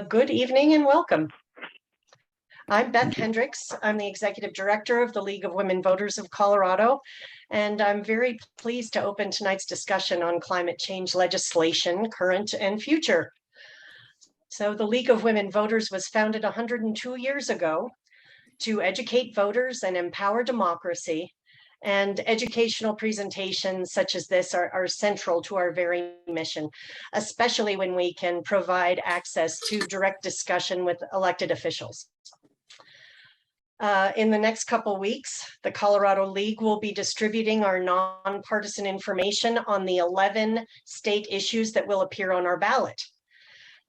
Good evening and welcome. I'm Beth Hendricks. I'm the Executive Director of the League of Women Voters of Colorado, and I'm very pleased to open tonight's discussion on climate change legislation, current and future. So the League of Women Voters was founded 102 years ago to educate voters and empower democracy. And educational presentations such as this are central to our very mission, especially when we can provide access to direct discussion with elected officials. In the next couple weeks, the Colorado League will be distributing our nonpartisan information on the 11 state issues that will appear on our ballot.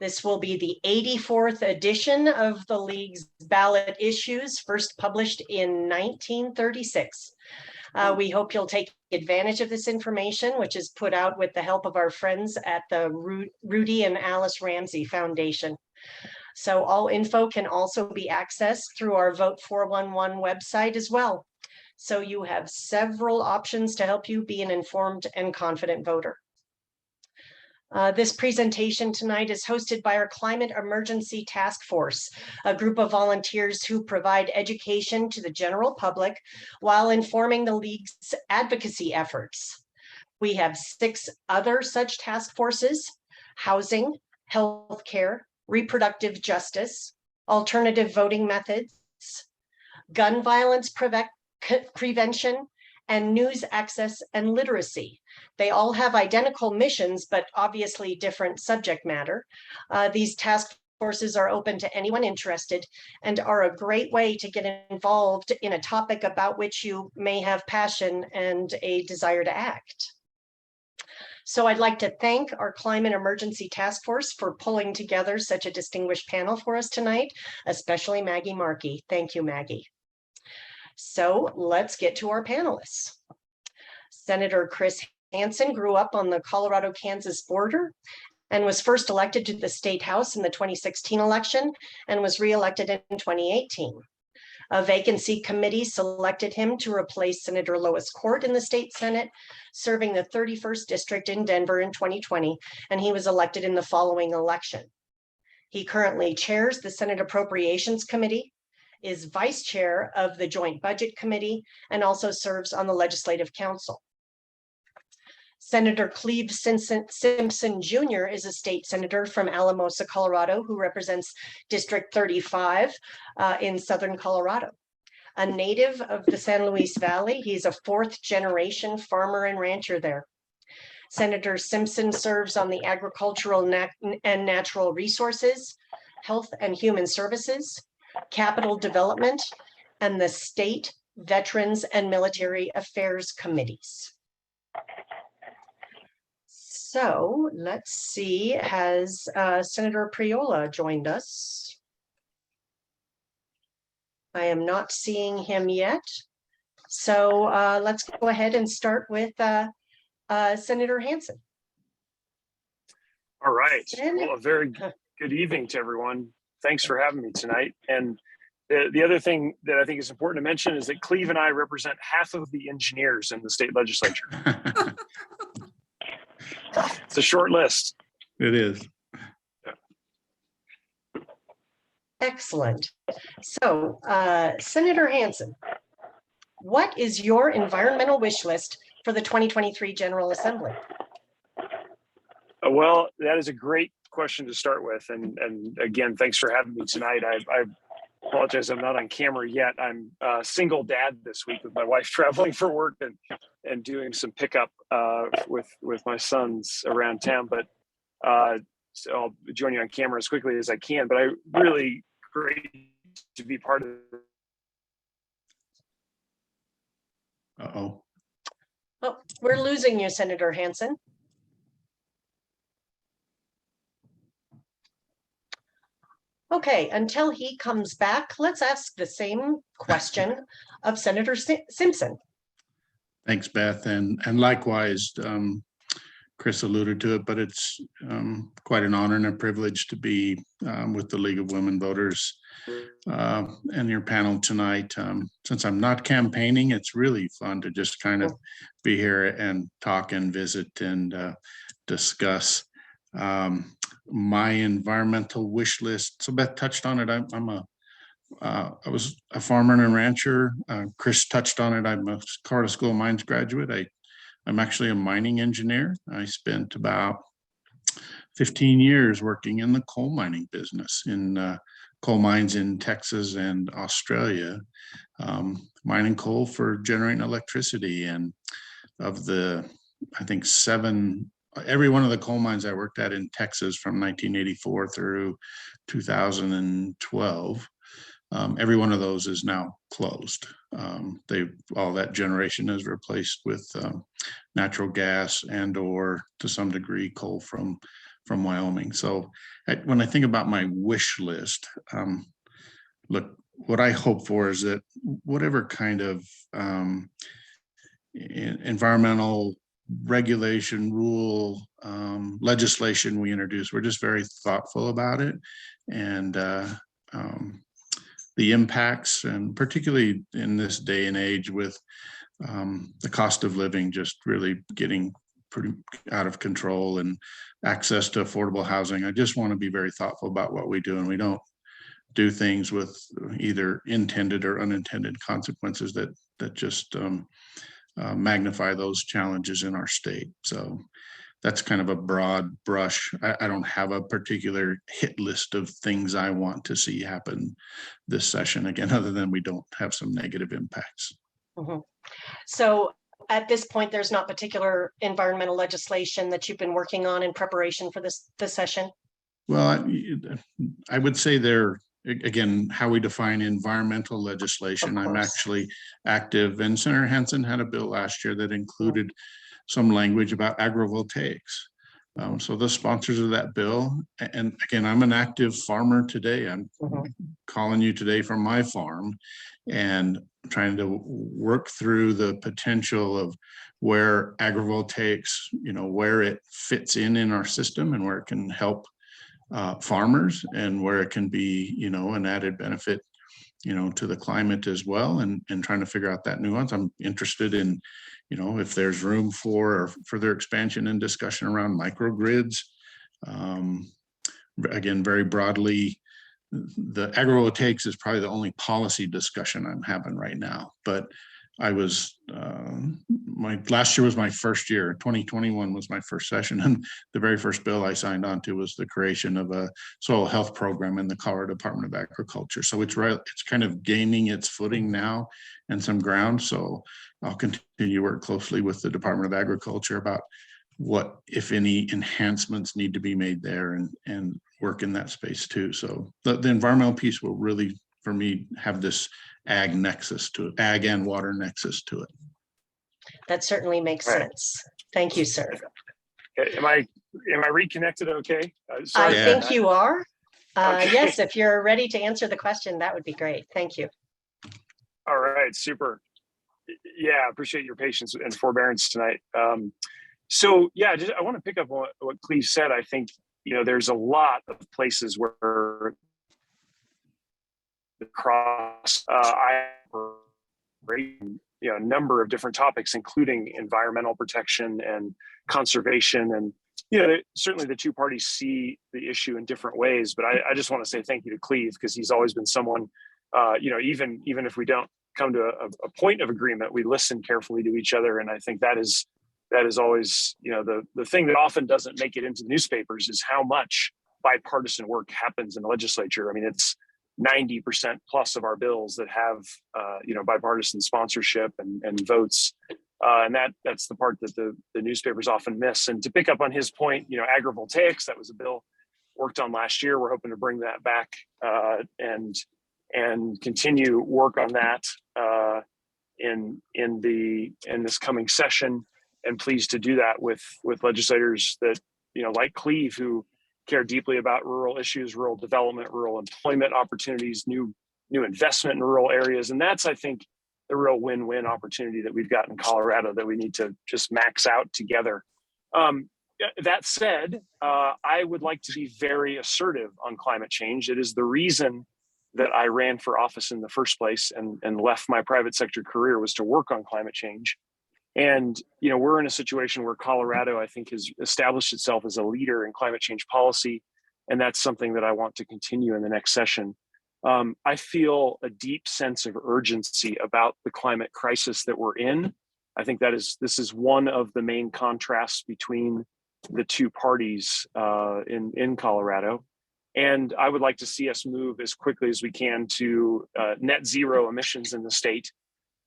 This will be the 84th edition of the League's ballot issues, first published in 1936. We hope you'll take advantage of this information, which is put out with the help of our friends at the Rudy and Alice Ramsey Foundation. So all info can also be accessed through our Vote 411 website as well. So you have several options to help you be an informed and confident voter. This presentation tonight is hosted by our Climate Emergency Task Force, a group of volunteers who provide education to the general public while informing the League's advocacy efforts. We have 6 other such task forces: housing, healthcare, reproductive justice, alternative voting methods, gun violence prevention, and news access and literacy. They all have identical missions, but obviously different subject matter. These task forces are open to anyone interested and are a great way to get involved in a topic about which you may have passion and a desire to act. So I'd like to thank our Climate Emergency Task Force for pulling together such a distinguished panel for us tonight, especially Maggie Markey. Thank you, Maggie. So let's get to our panelists. Senator Chris Hansen grew up on the Colorado-Kansas border and was first elected to the state house in the 2016 election and was reelected in 2018. A vacancy committee selected him to replace Senator Lois Court in the state Senate, serving the 31st district in Denver in 2020, and he was elected in the following election. He currently chairs the Senate Appropriations Committee, is vice chair of the Joint Budget Committee, and also serves on the Legislative Council. Senator Cleave Simpson Jr. is a state senator from Alamosa, Colorado, who represents District 35 in Southern Colorado. A native of the San Luis Valley, he's a 4th-generation farmer and rancher there. Senator Simpson serves on the Agricultural and Natural Resources, Health and Human Services, Capital Development, and the State Veterans and Military Affairs Committees. So let's see, has Senator Priola joined us? I am not seeing him yet. So let's go ahead and start with Senator Hanson. All right. Well, a very good evening to everyone. Thanks for having me tonight. And the other thing that I think is important to mention is that Cleave and I represent half of the engineers in the state legislature. It's a short list. It is. Excellent. So, Senator Hanson, what is your environmental wish list for the 2023 General Assembly? Well, that is a great question to start with. And again, thanks for having me tonight. I apologize, I'm not on camera yet. I'm a single dad this week with my wife traveling for work and doing some pickup with my sons around town. But so I'll join you on camera as quickly as I can. But I really great to be part of it. Uh-oh. Oh, we're losing you, Senator Hanson. Okay, until he comes back, let's ask the same question of Senator Simpson. Thanks, Beth. And likewise, Chris alluded to it, but it's quite an honor and a privilege to be with the League of Women Voters and your panel tonight. Since I'm not campaigning, it's really fun to just kind of be here and talk and visit and discuss. my environmental wish list. So Beth touched on it. I was a farmer and a rancher. Chris touched on it. I'm a Colorado School of Mines graduate. I'm actually a mining engineer. I spent about 15 years working in the coal mining business in coal mines in Texas and Australia, mining coal for generating electricity. And of the, I think every one of the coal mines I worked at in Texas from 1984 through 2012, every one of those is now closed. All that generation is replaced with natural gas and or to some degree coal from Wyoming. So when I think about my wish list, look, what I hope for is that whatever kind of environmental regulation, rule, legislation we introduce, we're just very thoughtful about it. And the impacts, and particularly in this day and age with the cost of living just really getting pretty out of control and access to affordable housing, I just want to be very thoughtful about what we do, and we don't do things with either intended or unintended consequences that just magnify those challenges in our state. So that's kind of a broad brush. I don't have a particular hit list of things I want to see happen this session, again, other than we don't have some negative impacts. Mm-hmm. So at this point, there's not particular environmental legislation that you've been working on in preparation for this session? Well, I would say again, how we define environmental legislation. I'm actually active, and Senator Hansen had a bill last year that included some language about agrivoltaics. So the sponsors of that bill, and again, I'm an active farmer today. I'm calling you today from my farm and trying to work through the potential of where agrivoltaics, where it fits in our system and where it can help farmers, and where it can be, an added benefit, to the climate as well, and trying to figure out that nuance. I'm interested in, if there's room for further expansion and discussion around microgrids. Again, very broadly, the agrivoltaics is probably the only policy discussion I'm having right now, but I was, last year was my first year. 2021 was my first session, and the very first bill I signed on to was the creation of a soil health program in the Colorado Department of Agriculture. So it's kind of gaining its footing now and some ground. So I'll continue to work closely with the Department of Agriculture about what, if any, enhancements need to be made there, and work in that space too. So the environmental piece will really, for me, have this ag nexus to it, ag and water nexus to it. That certainly makes sense. Thank you, sir. Am I reconnected okay? I think you are. Okay. Yes, if you're ready to answer the question, that would be great. Thank you. All right, super. Yeah, appreciate your patience and forbearance tonight. So yeah, I want to pick up on what Cleave said. I think, there's a lot of places where across a number of different topics, including environmental protection and conservation. And, certainly the two parties see the issue in different ways, but I just want to say thank you to Cleave, because he's always been someone, even if we don't come to a point of agreement, we listen carefully to each other. And I think that is always, the thing that often doesn't make it into the newspapers is how much bipartisan work happens in the legislature. I mean, it's 90% plus of our bills that have, bipartisan sponsorship and votes. And that's the part that the newspapers often miss. And to pick up on his point, agrivoltaics, that was a bill worked on last year. We're hoping to bring that back and continue work on that in this coming session. And pleased to do that with legislators that, like Cleave, who care deeply about rural issues, rural development, rural employment opportunities, new investment in rural areas. And that's, I think, the real win-win opportunity that we've got in Colorado that we need to just max out together. That said, I would like to be very assertive on climate change. It is the reason that I ran for office in the first place and left my private sector career, was to work on climate change. And, we're in a situation where Colorado, I think, has established itself as a leader in climate change policy. And that's something that I want to continue in the next session. I feel a deep sense of urgency about the climate crisis that we're in. I think this is one of the main contrasts between the two parties in Colorado. And I would like to see us move as quickly as we can to net zero emissions in the state.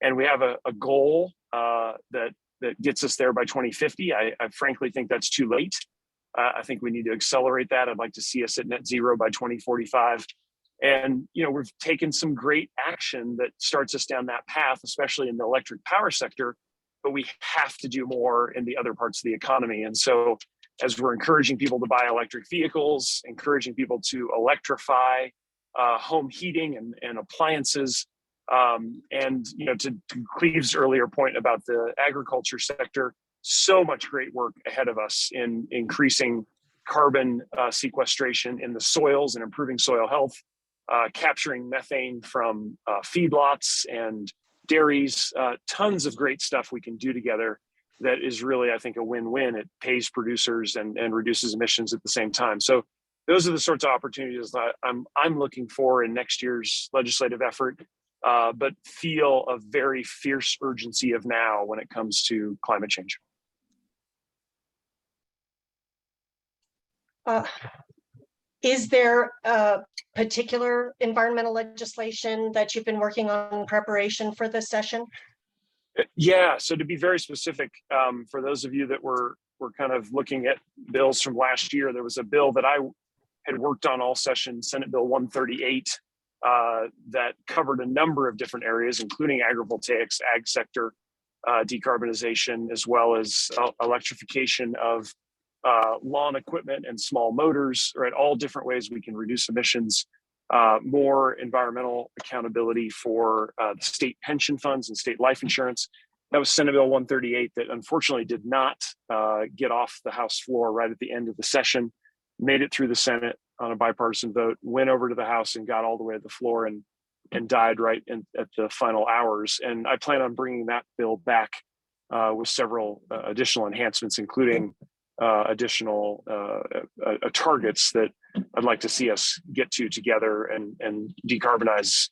And we have a goal that gets us there by 2050. I frankly think that's too late. I think we need to accelerate that. I'd like to see us at net zero by 2045. And, we've taken some great action that starts us down that path, especially in the electric power sector, but we have to do more in the other parts of the economy. And so as we're encouraging people to buy electric vehicles, encouraging people to electrify home heating and appliances, and to Cleave's earlier point about the agriculture sector, so much great work ahead of us in increasing carbon sequestration in the soils and improving soil health, capturing methane from feedlots and dairies, tons of great stuff we can do together that is really, I think, a win-win. It pays producers and reduces emissions at the same time. So those are the sorts of opportunities that I'm looking for in next year's legislative effort, but feel a very fierce urgency of now when it comes to climate change. Is there a particular environmental legislation that you've been working on in preparation for this session? Yeah, so to be very specific, for those of you that were kind of looking at bills from last year, there was a bill that I had worked on all session, Senate Bill 138, that covered a number of different areas, including agrivoltaics, ag sector, decarbonization, as well as electrification of lawn equipment and small motors, right? All different ways we can reduce emissions, more environmental accountability for the state pension funds and state life insurance. That was Senate Bill 138 that unfortunately did not get off the House floor right at the end of the session, made it through the Senate on a bipartisan vote, went over to the House and got all the way to the floor and died right at the final hours. And I plan on bringing that bill back with several additional enhancements, including additional targets that I'd like to see us get to together and decarbonize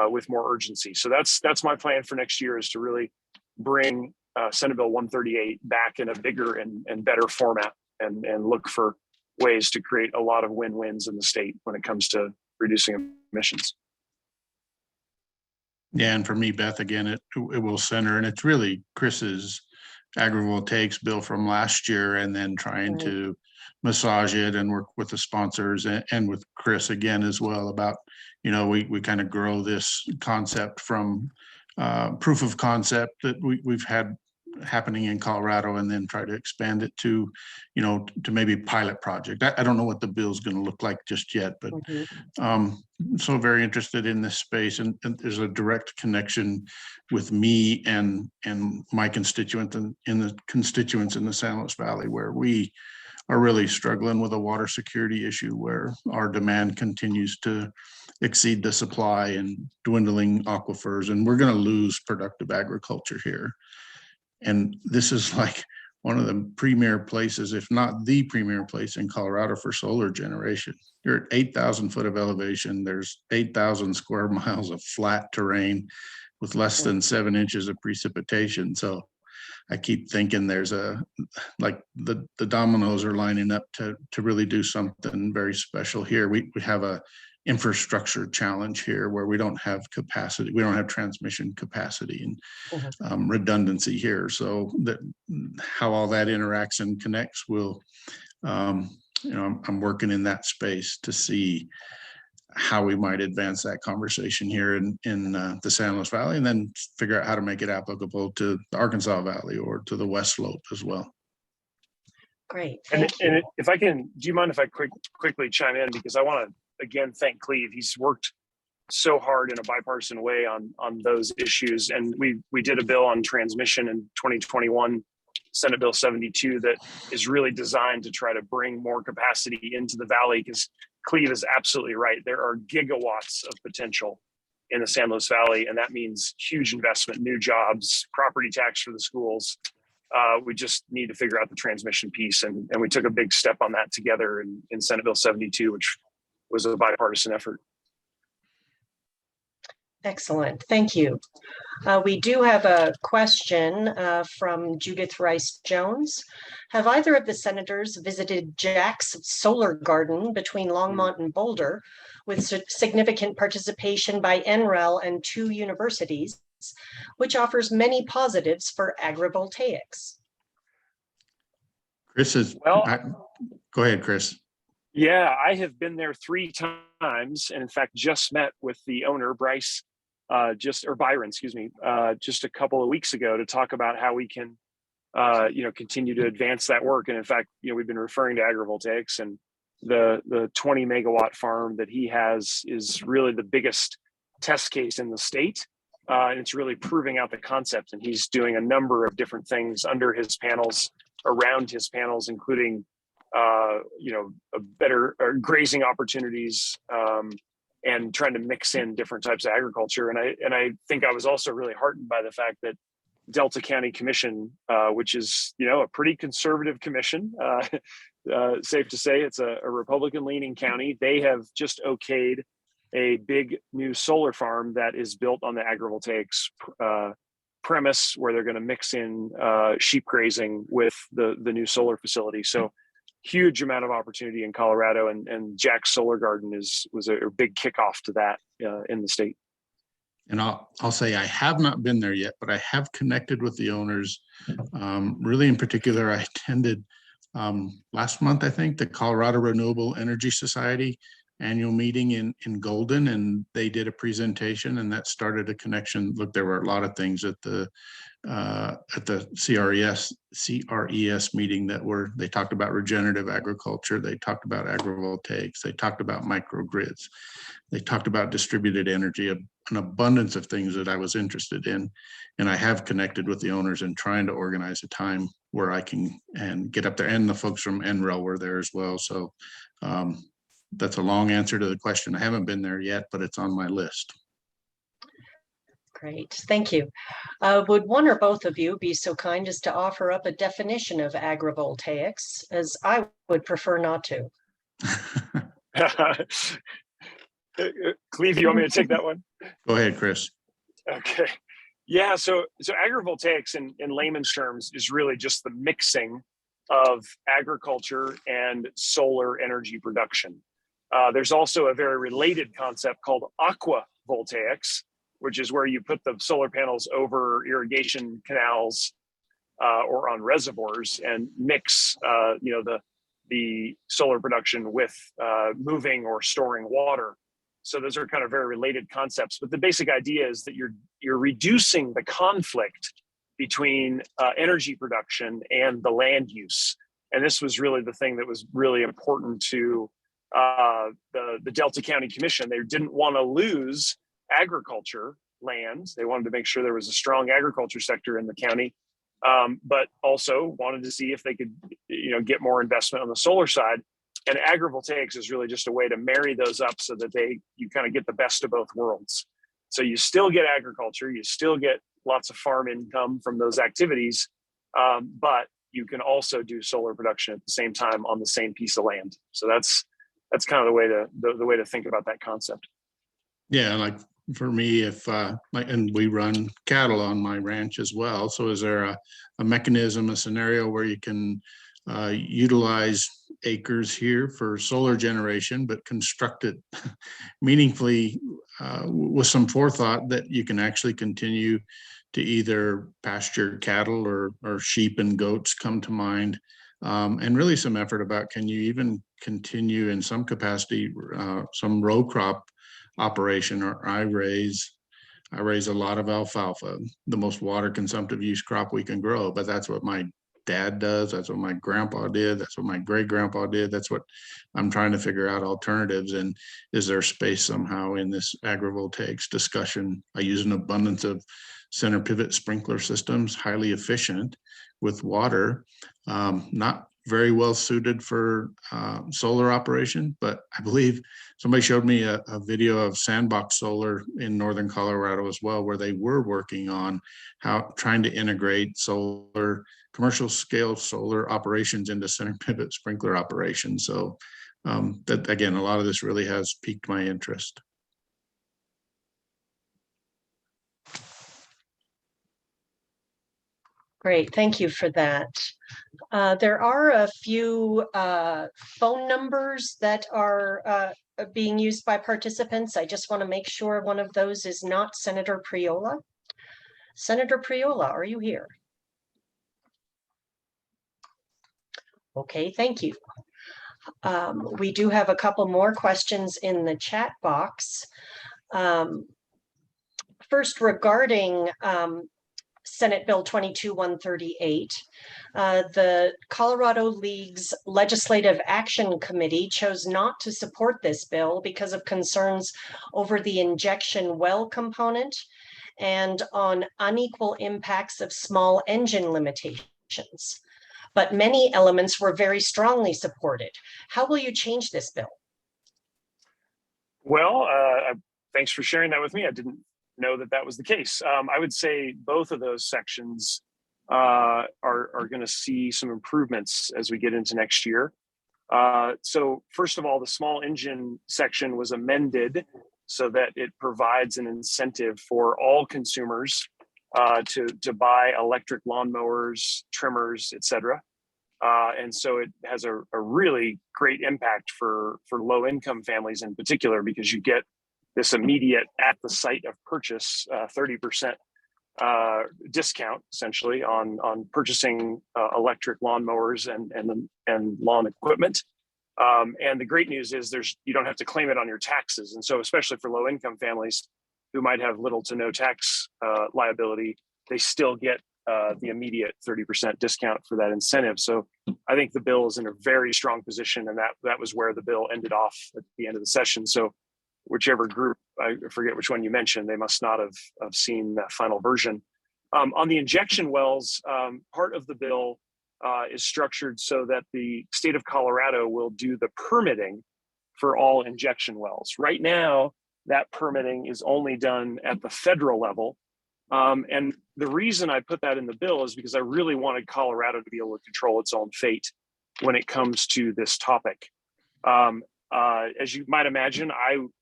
with more urgency. So that's my plan for next year, is to really bring Senate Bill 138 back in a bigger and better format and look for ways to create a lot of win-wins in the state when it comes to reducing emissions. Yeah, and for me, Beth, again, it will center, and it's really Chris's agrivoltaics bill from last year, and then trying to massage it and work with the sponsors and with Chris again as well about, we kind of grow this concept from proof of concept that we've had happening in Colorado, and then try to expand it to, to maybe pilot project. I don't know what the bill's going to look like just yet, but so very interested in this space, and there's a direct connection with me and my constituent and in the constituents in the San Luis Valley, where we are really struggling with a water security issue, where our demand continues to exceed the supply and dwindling aquifers, and we're going to lose productive agriculture here. And this is like one of the premier places, if not the premier place in Colorado for solar generation. You're at 8,000 foot of elevation. There's 8,000 square miles of flat terrain with less than 7 inches of precipitation. So I keep thinking there's the dominoes are lining up to really do something very special here. We have a infrastructure challenge here where we don't have capacity. We don't have transmission capacity and redundancy here. So that how all that interacts and connects will, I'm working in that space to see how we might advance that conversation here in the San Luis Valley, and then figure out how to make it applicable to the Arkansas Valley or to the West Slope as well. Great. And if I can, do you mind if I quickly chime in? Because I want to, again, thank Cleave. He's worked so hard in a bipartisan way on those issues. And we did a bill on transmission in 2021, Senate Bill 72, that is really designed to try to bring more capacity into the Valley, because Cleave is absolutely right. There are gigawatts of potential in the San Luis Valley, and that means huge investment, new jobs, property tax for the schools, We just need to figure out the transmission piece, and we took a big step on that together in Senate Bill 72, which was a bipartisan effort. Excellent, thank you. We do have a question from Judith Rice Jones. Have either of the senators visited Jack's solar garden between Longmont and Boulder with significant participation by NREL and 2 universities, which offers many positives for agrivoltaics? Chris is, Well, go ahead, Chris. Yeah, I have been there 3 times, and in fact, just met with the owner, Byron, excuse me, just a couple of weeks ago to talk about how we can, continue to advance that work. And in fact, we've been referring to agrivoltaics, and the 20 megawatt farm that he has is really the biggest test case in the state. And it's really proving out the concept. And he's doing a number of different things under his panels, around his panels, including better grazing opportunities, and trying to mix in different types of agriculture. And I think I was also really heartened by the fact that Delta County Commission, which is a pretty conservative commission, safe to say it's a Republican-leaning county. They have just okayed a big new solar farm that is built on the agrivoltaics premise, where they're going to mix in sheep grazing with the new solar facility. So huge amount of opportunity in Colorado, and Jack's Solar Garden was a big kickoff to that in the state. And I'll say I have not been there yet, but I have connected with the owners. Really, in particular, I attended last month, I think, the Colorado Renewable Energy Society annual meeting in Golden, and they did a presentation, and that started a connection. Look, there were a lot of things at the CRES meeting they talked about regenerative agriculture, they talked about agrivoltaics, they talked about microgrids, they talked about distributed energy, an abundance of things that I was interested in. And I have connected with the owners and trying to organize a time where I can and get up there, and the folks from NREL were there as well. So that's a long answer to the question. I haven't been there yet, but it's on my list. Great, thank you. Would one or both of you be so kind as to offer up a definition of agrivoltaics, as I would prefer not to? Cleave, you want me to take that one? Go ahead, Chris. Okay. Yeah, so agrivoltaics in layman's terms is really just the mixing of agriculture and solar energy production. There's also a very related concept called aquavoltaics, which is where you put the solar panels over irrigation canals or on reservoirs and mix the solar production with moving or storing water. So those are kind of very related concepts. But the basic idea is that you're reducing the conflict between energy production and the land use. And this was really the thing that was really important to the Delta County Commission. They didn't want to lose agriculture land. They wanted to make sure there was a strong agriculture sector in the county, but also wanted to see if they could, get more investment on the solar side. And agrivoltaics is really just a way to marry those up so that you kind of get the best of both worlds. So you still get agriculture, you still get lots of farm income from those activities, but you can also do solar production at the same time on the same piece of land. So that's kind of the way to think about that concept. Yeah, like for me, and we run cattle on my ranch as well. So is there a mechanism, a scenario where you can utilize acres here for solar generation, but construct it meaningfully with some forethought that you can actually continue to either pasture cattle or sheep and goats come to mind, and really some effort about, can you even continue in some capacity some row crop operation? Or I raise a lot of alfalfa, the most water consumptive use crop we can grow, but that's what my dad does, that's what my grandpa did, that's what my great grandpa did. That's what I'm trying to figure out alternatives. And is there space somehow in this agrivoltaics discussion? I use an abundance of center pivot sprinkler systems, highly efficient with water, not very well suited for solar operation, but I believe somebody showed me a video of Sandbox Solar in northern Colorado as well, where they were working on trying to integrate solar commercial scale solar operations into center pivot sprinkler operations. So that, again, a lot of this really has piqued my interest. Great, thank you for that. There are a few phone numbers that are being used by participants. I just want to make sure one of those is not Senator Priola. Senator Priola, are you here? Okay, thank you. We do have a couple more questions in the chat box. First, regarding Senate Bill 22-138, the Colorado League's Legislative Action Committee chose not to support this bill because of concerns over the injection well component and on unequal impacts of small engine limitations. But many elements were very strongly supported. How will you change this bill? Well, thanks for sharing that with me. I didn't know that was the case. I would say both of those sections are going to see some improvements as we get into next year. So first of all, the small engine section was amended so that it provides an incentive for all consumers to buy electric lawnmowers, trimmers, etc. And so it has a really great impact for low-income families in particular, because you get this immediate at the site of purchase 30% discount essentially on purchasing electric lawnmowers and lawn equipment. And the great news is you don't have to claim it on your taxes. And so especially for low-income families who might have little to no tax liability, they still get the immediate 30% discount for that incentive. So I think the bill is in a very strong position, and that was where the bill ended off at the end of the session. So whichever group, I forget which one you mentioned, they must not have seen that final version. On the injection wells, part of the bill is structured so that the state of Colorado will do the permitting for all injection wells. Right now, that permitting is only done at the federal level. And the reason I put that in the bill is because I really wanted Colorado to be able to control its own fate when it comes to this topic. As you might imagine,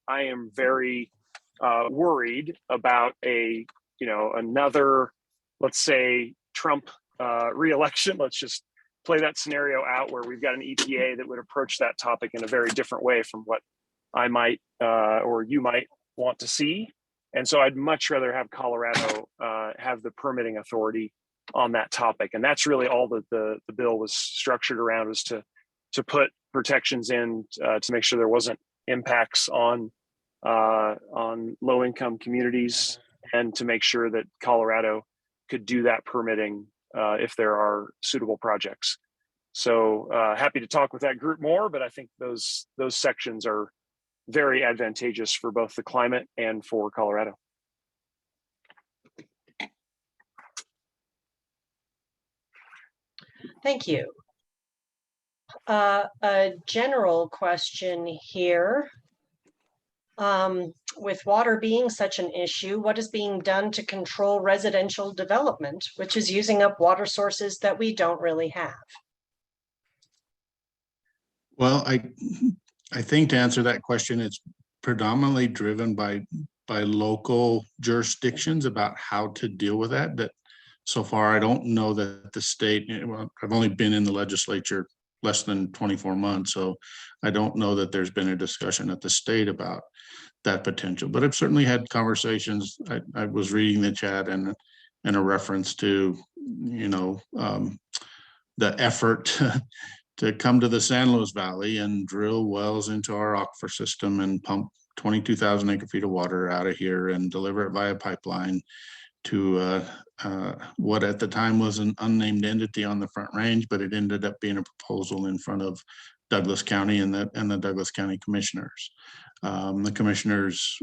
I am very worried about another, let's say, Trump re-election. Let's just play that scenario out where we've got an EPA that would approach that topic in a very different way from what I might or you might want to see. And so I'd much rather have Colorado have the permitting authority on that topic. And that's really all that the bill was structured around, was to put protections in to make sure there wasn't impacts on low-income communities, and to make sure that Colorado could do that permitting if there are suitable projects. So happy to talk with that group more, but I think those sections are very advantageous for both the climate and for Colorado. Thank you. A general question here. With water being such an issue, what is being done to control residential development, which is using up water sources that we don't really have? Well, I think to answer that question, it's predominantly driven by local jurisdictions about how to deal with that. That so far, I don't know that the state, well, I've only been in the legislature less than 24 months, so I don't know that there's been a discussion at the state about that potential. But I've certainly had conversations. I was reading the chat and a reference to, the effort to come to the San Luis Valley and drill wells into our aquifer system and pump 22,000 acre feet of water out of here and deliver it via pipeline to what at the time was an unnamed entity on the Front Range, but it ended up being a proposal in front of Douglas County and the Douglas County commissioners. The commissioners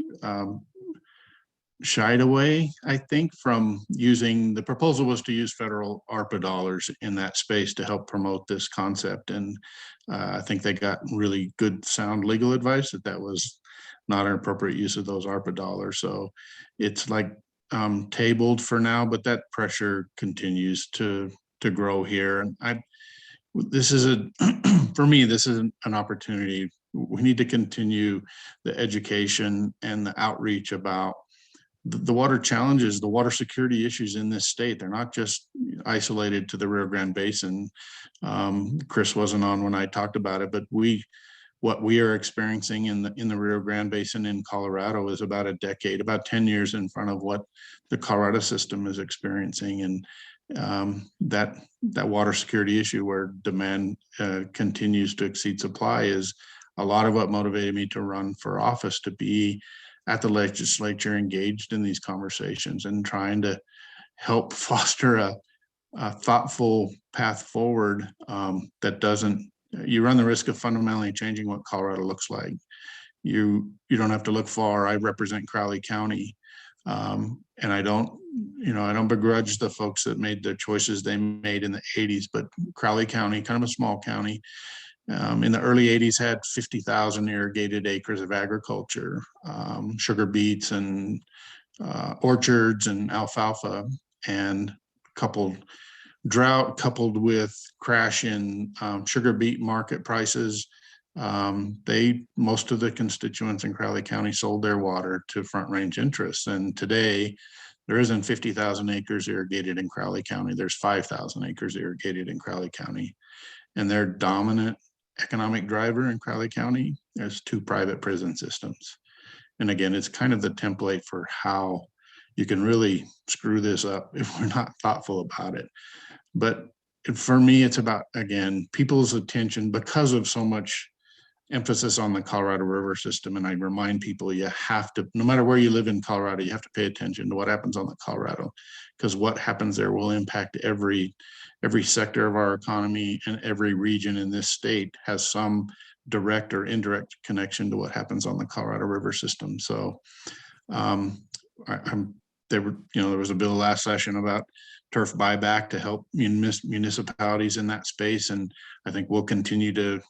shied away, I think, from using, the proposal was to use federal ARPA dollars in that space to help promote this concept. And I think they got really good, sound legal advice that was not an appropriate use of those ARPA dollars. So it's like tabled for now, but that pressure continues to grow here. And this is for me, this is an opportunity. We need to continue the education and the outreach about the water challenges, the water security issues in this state. They're not just isolated to the Rio Grande Basin. Chris wasn't on when I talked about it, but what we are experiencing in the Rio Grande Basin in Colorado is about a decade, about 10 years in front of what the Colorado system is experiencing. And that water security issue where demand continues to exceed supply is a lot of what motivated me to run for office, to be at the legislature engaged in these conversations and trying to help foster a thoughtful path forward that doesn't, you run the risk of fundamentally changing what Colorado looks like. You don't have to look far. I represent Crowley County, and I don't begrudge the folks that made the choices they made in the 80s, but Crowley County, kind of a small county, in the early 80s had 50,000 irrigated acres of agriculture, sugar beets and orchards and alfalfa, and drought coupled with crash in sugar beet market prices. Most of the constituents in Crowley County sold their water to Front Range interests. And today there isn't 50,000 acres irrigated in Crowley County. There's 5,000 acres irrigated in Crowley County. And their dominant economic driver in Crowley County is 2 private prison systems. And again, it's kind of the template for how you can really screw this up if we're not thoughtful about it. But for me, it's about, again, people's attention, because of so much emphasis on the Colorado River system. And I remind people, you have to, no matter where you live in Colorado, you have to pay attention to what happens on the Colorado, because what happens there will impact every sector of our economy, and every region in this state has some direct or indirect connection to what happens on the Colorado River system. So there was a bill last session about turf buyback to help municipalities in that space. And I think we'll continue to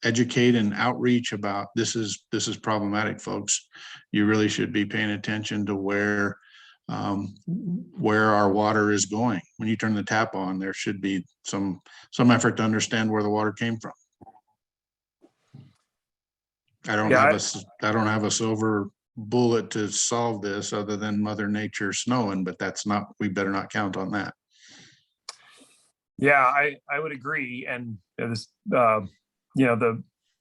educate and outreach about this is problematic, folks. You really should be paying attention to where our water is going. When you turn the tap on, there should be some effort to understand where the water came from. I don't have a silver bullet to solve this other than Mother Nature snowing, but we better not count on that. Yeah, I would agree. And this, the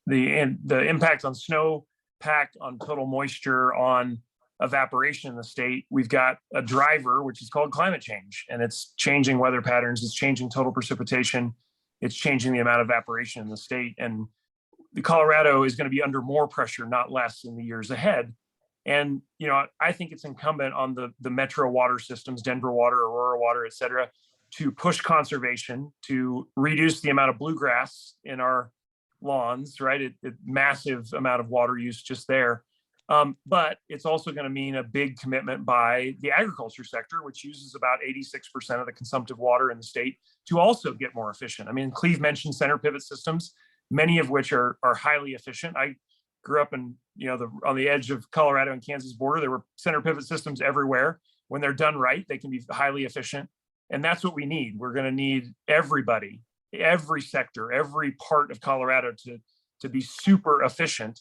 impact on snowpack, on total moisture, on evaporation in the state. We've got a driver, which is called climate change, and it's changing weather patterns. It's changing total precipitation. It's changing the amount of evaporation in the state. And Colorado is going to be under more pressure, not less, in the years ahead. And, I think it's incumbent on the metro water systems, Denver Water, Aurora Water, et cetera, to push conservation, to reduce the amount of bluegrass in our lawns, right? Massive amount of water use just there. But it's also going to mean a big commitment by the agriculture sector, which uses about 86% of the consumptive water in the state, to also get more efficient. I mean, Cleave mentioned center pivot systems, many of which are highly efficient. I grew up on the edge of Colorado and Kansas border. There were center pivot systems everywhere. When they're done right, they can be highly efficient. And that's what we need. We're going to need everybody, every sector, every part of Colorado to be super efficient,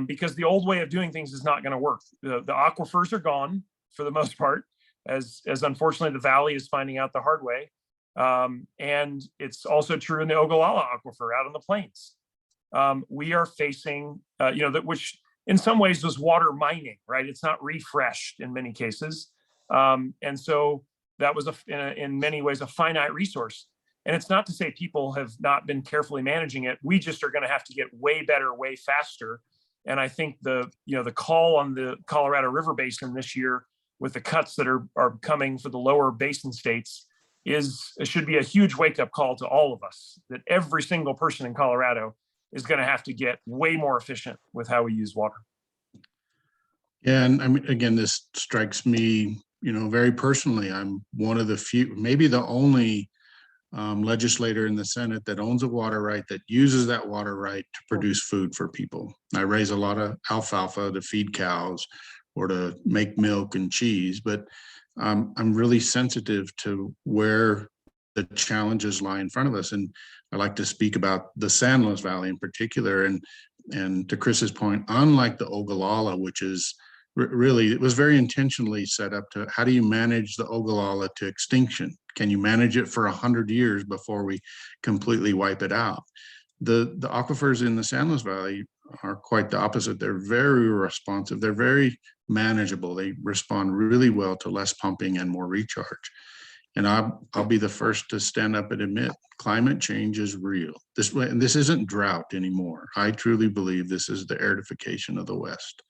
because the old way of doing things is not going to work. The aquifers are gone for the most part, as unfortunately the Valley is finding out the hard way. And it's also true in the Ogallala aquifer out on the plains. We are facing, which in some ways was water mining, right? It's not refreshed in many cases. And so that was in many ways a finite resource. And it's not to say people have not been carefully managing it. We just are going to have to get way better, way faster. And I think the call on the Colorado River Basin this year, with the cuts that are coming for the lower basin states, should be a huge wake-up call to all of us, that every single person in Colorado is going to have to get way more efficient with how we use water. Yeah, and I mean, again, this strikes me, very personally. I'm one of the few, maybe the only legislator in the Senate that owns a water right, that uses that water right to produce food for people. I raise a lot of alfalfa to feed cows or to make milk and cheese, but I'm really sensitive to where the challenges lie in front of us. And I like to speak about the San Luis Valley in particular. And to Chris's point, unlike the Ogallala, which is really, it was very intentionally set up to, how do you manage the Ogallala to extinction? Can you manage it for 100 years before we completely wipe it out? The aquifers in the San Luis Valley are quite the opposite. They're very responsive. They're very manageable. They respond really well to less pumping and more recharge. And I'll be the first to stand up and admit climate change is real. This isn't drought anymore. I truly believe this is the aridification of the West.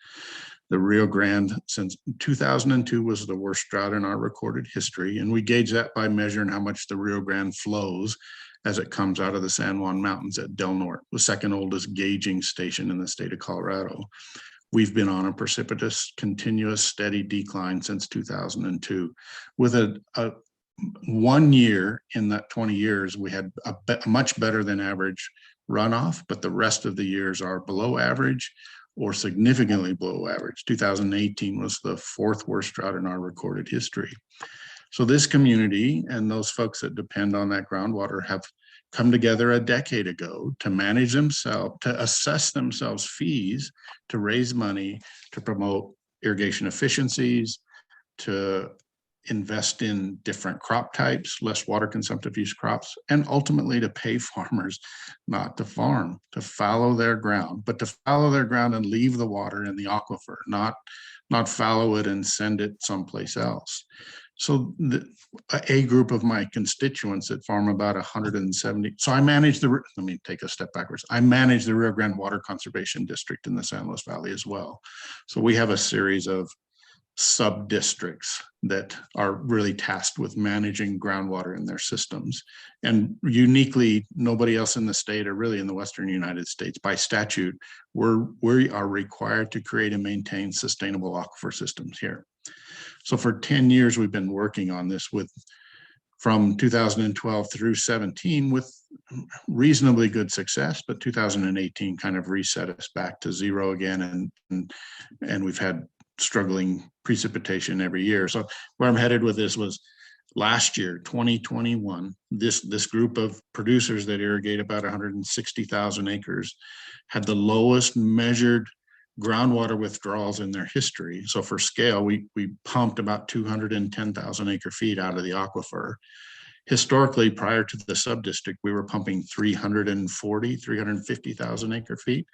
The Rio Grande since 2002 was the worst drought in our recorded history. And we gauge that by measuring how much the Rio Grande flows as it comes out of the San Juan Mountains at Del Norte, the second oldest gauging station in the state of Colorado. We've been on a precipitous, continuous, steady decline since 2002. With a 1 year in that 20 years, we had a much better than average runoff, but the rest of the years are below average or significantly below average. 2018 was the fourth worst drought in our recorded history. So this community and those folks that depend on that groundwater have come together a decade ago to manage themselves, to assess themselves fees, to raise money, to promote irrigation efficiencies, to invest in different crop types, less water consumptive use crops, and ultimately to pay farmers not to farm, to fallow their ground, but to fallow their ground and leave the water in the aquifer, not fallow it and send it someplace else. So a group of my constituents that farm about 170. So I manage let me take a step backwards. I manage the Rio Grande Water Conservation District in the San Luis Valley as well. So we have a series of sub-districts that are really tasked with managing groundwater in their systems. And uniquely, nobody else in the state or really in the Western United States, by statute, we are required to create and maintain sustainable aquifer systems here. So for 10 years, we've been working on this from 2012 through 17 with reasonably good success, but 2018 kind of reset us back to zero again. And we've had struggling precipitation every year. So where I'm headed with this was last year, 2021, this group of producers that irrigate about 160,000 acres had the lowest measured groundwater withdrawals in their history. So for scale, we pumped about 210,000 acre feet out of the aquifer. Historically, prior to the sub-district, we were pumping 350,000 acre feet.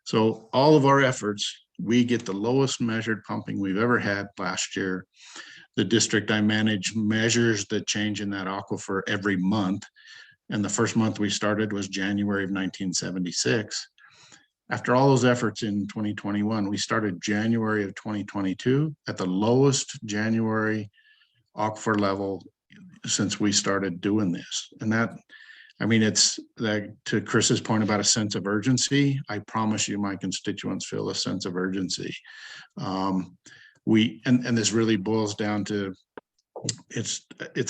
So all of our efforts, we get the lowest measured pumping we've ever had last year. The district I manage measures the change in that aquifer every month. And the first month we started was January of 1976. After all those efforts in 2021, we started January of 2022 at the lowest January aquifer level since we started doing this. And that, I mean, it's like, to Chris's point about a sense of urgency, I promise you my constituents feel a sense of urgency. And this really boils down to, it's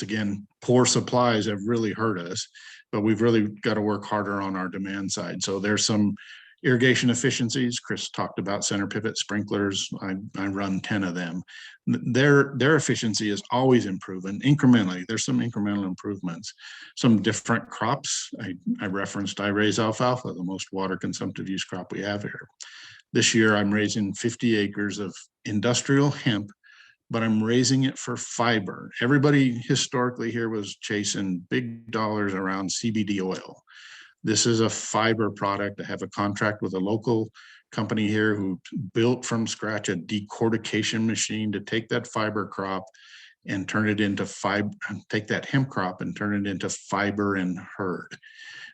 again, poor supplies have really hurt us, but we've really got to work harder on our demand side. So there's some irrigation efficiencies. Chris talked about center pivot sprinklers. I run 10 of them. Their efficiency is always improving incrementally. There's some incremental improvements. Some different crops. I referenced I raise alfalfa, the most water consumptive use crop we have here. This year I'm raising 50 acres of industrial hemp, but I'm raising it for fiber. Everybody historically here was chasing big dollars around CBD oil. This is a fiber product. I have a contract with a local company here who built from scratch a decortication machine to take that fiber crop and turn it into fiber, take that hemp crop and turn it into fiber and hurd.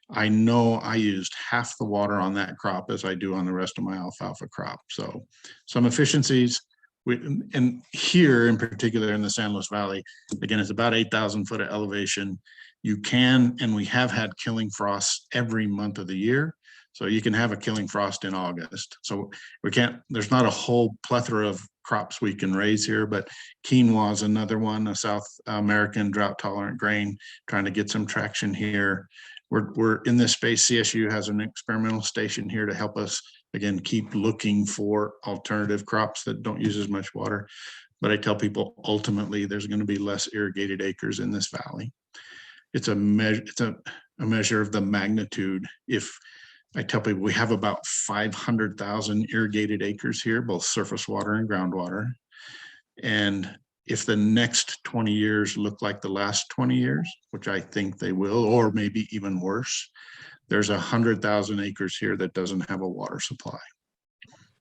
I know I used half the water on that crop as I do on the rest of my alfalfa crop. So some efficiencies. And here in particular in the San Luis Valley, again, it's about 8,000 foot of elevation. You can, and we have had killing frosts every month of the year. So you can have a killing frost in August. So there's not a whole plethora of crops we can raise here, but quinoa is another one, a South American drought tolerant grain, trying to get some traction here. We're in this space. CSU has an experimental station here to help us, again, keep looking for alternative crops that don't use as much water. But I tell people, ultimately, there's going to be less irrigated acres in this valley. it's a measure, a measure of the magnitude. If I tell people we have about 500,000 irrigated acres here, both surface water and groundwater. And if the next 20 years look like the last 20 years, which I think they will, or maybe even worse, there's 100,000 acres here that doesn't have a water supply.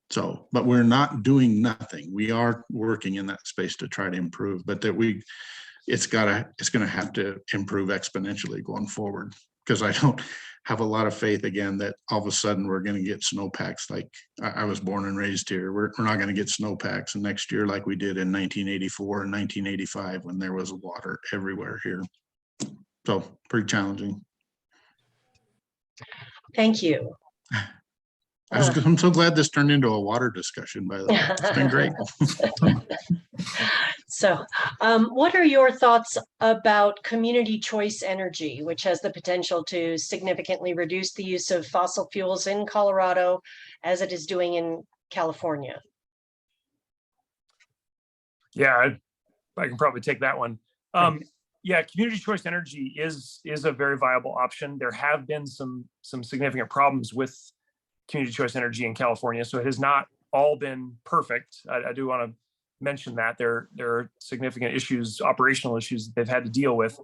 So, but we're not doing nothing. We are working in that space to try to improve, but that it's going to have to improve exponentially going forward, because I don't have a lot of faith again that all of a sudden we're going to get snowpacks. Like I was born and raised here. We're not going to get snowpacks next year like we did in 1984 and 1985 when there was water everywhere here. So pretty challenging. Thank you. I'm so glad this turned into a water discussion, by the way. It's been great. So, what are your thoughts about community choice energy, which has the potential to significantly reduce the use of fossil fuels in Colorado as it is doing in California? Yeah, I can probably take that one. Yeah, community choice energy is a very viable option. There have been some significant problems with community choice energy in California, so it has not all been perfect. I do want to mention that there are significant issues, operational issues that they've had to deal with,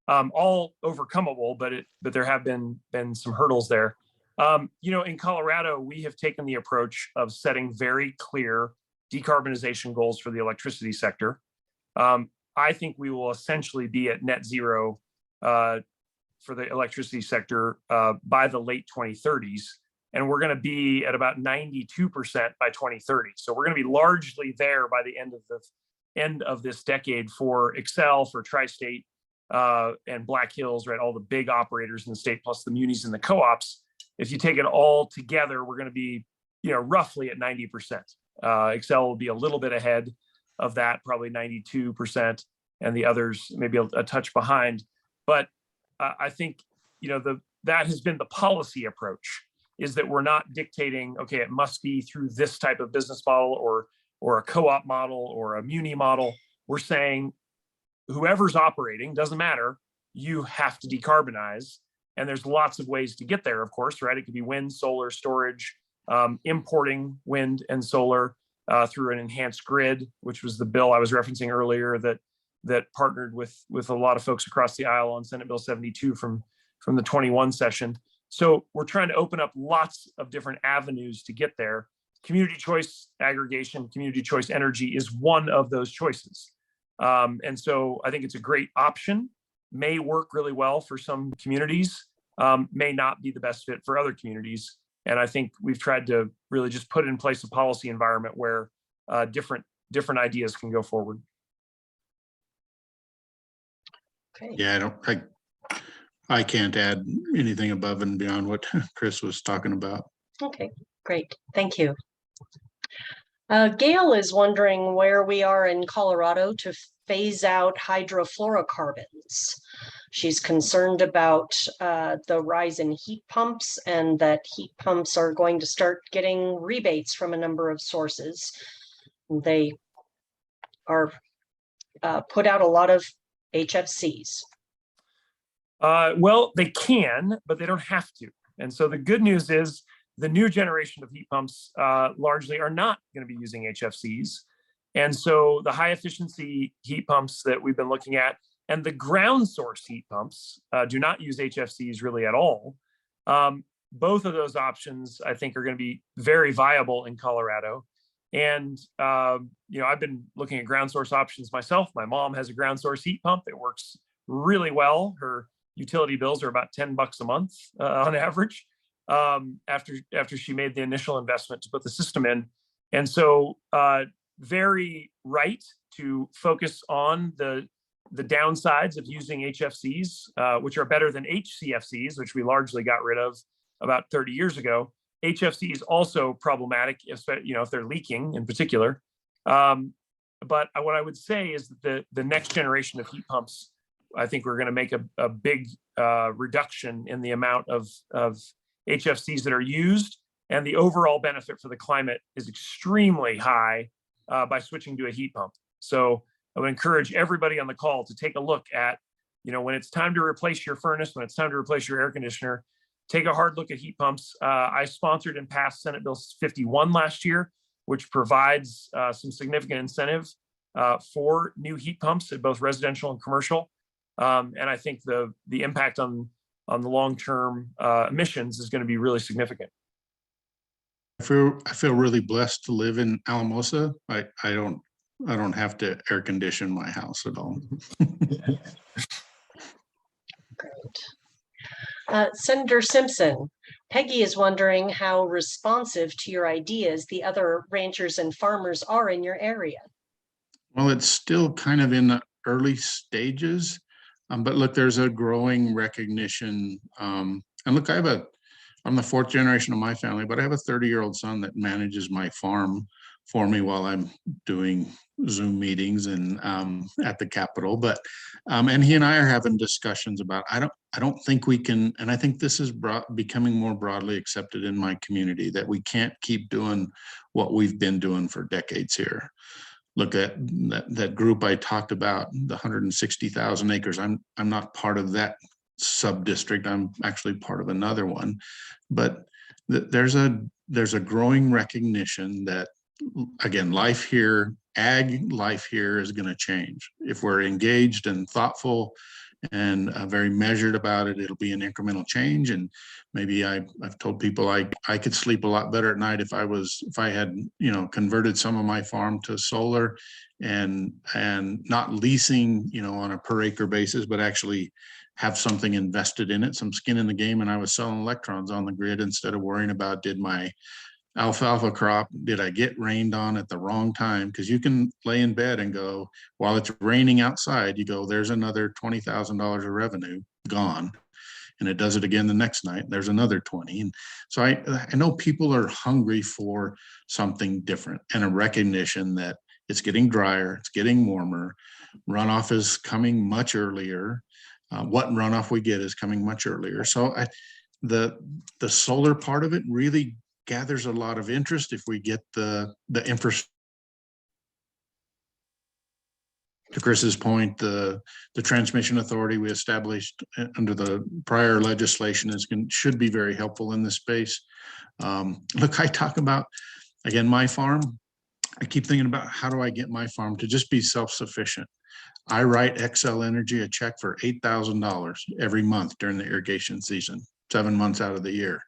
all overcomable, but there have been some hurdles there. In Colorado, we have taken the approach of setting very clear decarbonization goals for the electricity sector. I think we will essentially be at net zero for the electricity sector by the late 2030s. And we're going to be at about 92% by 2030. So we're going to be largely there by the end of this decade for Excel, for Tri-State, and Black Hills, right? All the big operators in the state, plus the munis and the co-ops. If you take it all together, we're going to be, roughly at 90%. Excel will be a little bit ahead of that, probably 92%, and the others maybe a touch behind. But I think, that has been the policy approach, is that we're not dictating, okay, it must be through this type of business model or a co-op model or a muni model. We're saying whoever's operating, doesn't matter, you have to decarbonize. And there's lots of ways to get there, of course, right? It could be wind, solar, storage, importing wind and solar through an enhanced grid, which was the bill I was referencing earlier that partnered with a lot of folks across the aisle on Senate Bill 72 from the 21 session. So we're trying to open up lots of different avenues to get there. Community choice aggregation, community choice energy is one of those choices. And so I think it's a great option, may work really well for some communities, may not be the best fit for other communities. And I think we've tried to really just put in place a policy environment where different ideas can go forward. Okay. Yeah, I can't add anything above and beyond what Chris was talking about. Okay, great. Thank you. Gail is wondering where we are in Colorado to phase out hydrofluorocarbons. She's concerned about the rise in heat pumps, and that heat pumps are going to start getting rebates from a number of sources. They are put out a lot of HFCs. Well, they can, but they don't have to. And so the good news is the new generation of heat pumps largely are not going to be using HFCs. And so the high efficiency heat pumps that we've been looking at and the ground source heat pumps do not use HFCs really at all. Both of those options, I think, are going to be very viable in Colorado. And, I've been looking at ground source options myself. My mom has a ground source heat pump. It works really well. Her utility bills are about $10 a month on average after she made the initial investment to put the system in. And so very right to focus on the downsides of using HFCs, which are better than HCFCs, which we largely got rid of about 30 years ago. HFC is also problematic if they're leaking in particular. But what I would say is that the next generation of heat pumps, I think we're going to make a big reduction in the amount of HFCs that are used, and the overall benefit for the climate is extremely high by switching to a heat pump. So I would encourage everybody on the call to take a look at when it's time to replace your furnace, when it's time to replace your air conditioner, take a hard look at heat pumps. I sponsored and passed Senate Bill 51 last year, which provides some significant incentive for new heat pumps at both residential and commercial. And I think the impact on the long-term emissions is going to be really significant. I feel really blessed to live in Alamosa. I don't have to air condition my house at all. Great. Senator Simpson, Peggy is wondering how responsive to your ideas the other ranchers and farmers are in your area. Well, it's still kind of in the early stages, but look, there's a growing recognition. And look, I'm the fourth generation of my family, but I have a 30-year-old son that manages my farm for me while I'm doing Zoom meetings and at the Capitol. But and he and I are having discussions about I don't think we can, and I think this is becoming more broadly accepted in my community, that we can't keep doing what we've been doing for decades here. Look at that group I talked about, the 160,000 acres. I'm not part of that sub-district. I'm actually part of another one, but there's a growing recognition that, again, life here, ag life here is going to change. If we're engaged and thoughtful and very measured about it, it'll be an incremental change. And maybe I've told people I could sleep a lot better at night if I had converted some of my farm to solar and not leasing on a per acre basis, but actually have something invested in it, some skin in the game, and I was selling electrons on the grid instead of worrying about, did my alfalfa crop, did I get rained on at the wrong time? Because you can lay in bed and go, while it's raining outside, you go, there's another $20,000 of revenue gone. And it does it again the next night, there's another 20. And so I know people are hungry for something different and a recognition that it's getting drier, it's getting warmer, runoff is coming much earlier. What runoff we get is coming much earlier. So the solar part of it really gathers a lot of interest if we get the infrastructure. To Chris's point, the transmission authority we established under the prior legislation should be very helpful in this space. Look, I talk about, again, my farm. I keep thinking about how do I get my farm to just be self-sufficient. I write Xcel Energy a check for $8,000 every month during the irrigation season, 7 months out of the year.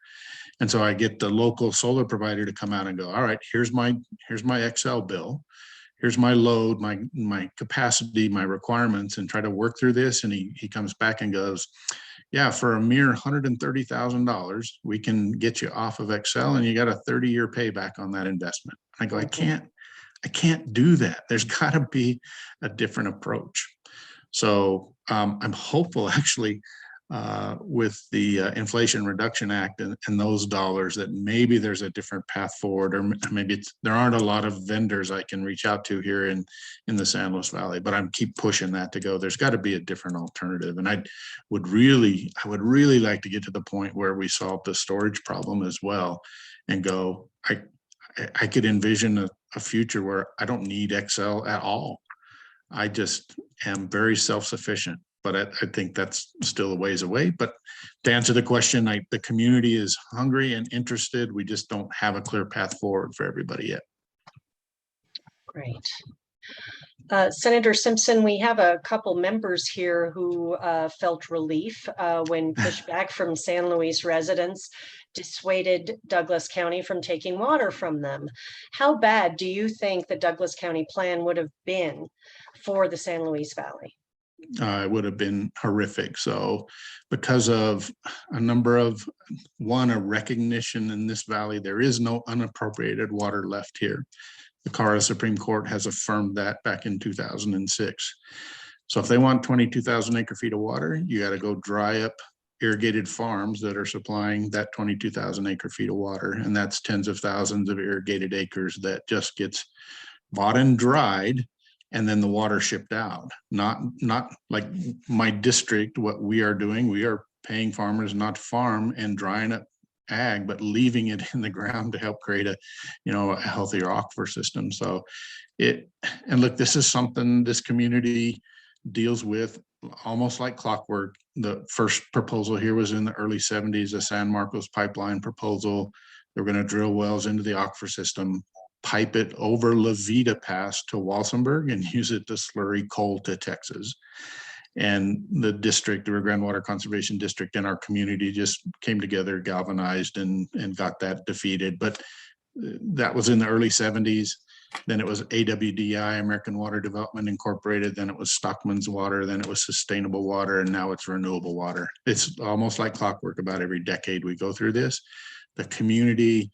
And so I get the local solar provider to come out and go, all right, here's my Xcel bill. Here's my load, my capacity, my requirements, and try to work through this. And he comes back and goes, yeah, for a mere $130,000, we can get you off of Xcel and you got a 30-year payback on that investment. I go, I can't do that. There's got to be a different approach. So I'm hopeful, actually, with the Inflation Reduction Act and those dollars, that maybe there's a different path forward, or maybe there aren't a lot of vendors I can reach out to here in the San Luis Valley, but I'm keep pushing that to go. There's got to be a different alternative, and I would really like to get to the point where we solve the storage problem as well, and go. I could envision a future where I don't need Xcel at all. I just am very self-sufficient. But I think that's still a ways away. But to answer the question, the community is hungry and interested. We just don't have a clear path forward for everybody yet. Great. Senator Simpson, we have a couple members here who felt relief when pushback from San Luis residents dissuaded Douglas County from taking water from them. How bad do you think the Douglas County plan would have been for the San Luis Valley? It would have been horrific. So because of a number of, a recognition in this valley, there is no unappropriated water left here. The Colorado Supreme Court has affirmed that back in 2006. So if they want 22,000 acre feet of water, you got to go dry up irrigated farms that are supplying that 22,000 acre feet of water. And that's tens of thousands of irrigated acres that just gets bought and dried, and then the water shipped out. Not like my district, what we are doing, we are paying farmers not to farm and drying up ag, but leaving it in the ground to help create a healthier aquifer system. So and look, this is something this community deals with almost like clockwork. The first proposal here was in the early 70s, a San Marcos pipeline proposal. They're going to drill wells into the aquifer system, pipe it over La Vida Pass to Walsenburg, and use it to slurry coal to Texas. And the district, the Rio Grande Water Conservation District, and our community just came together, galvanized, and got that defeated. But that was in the early 70s. Then it was AWDI, American Water Development Incorporated. Then it was Stockman's Water. Then it was Sustainable Water. And now it's Renewable Water. It's almost like clockwork. About every decade we go through this. The community,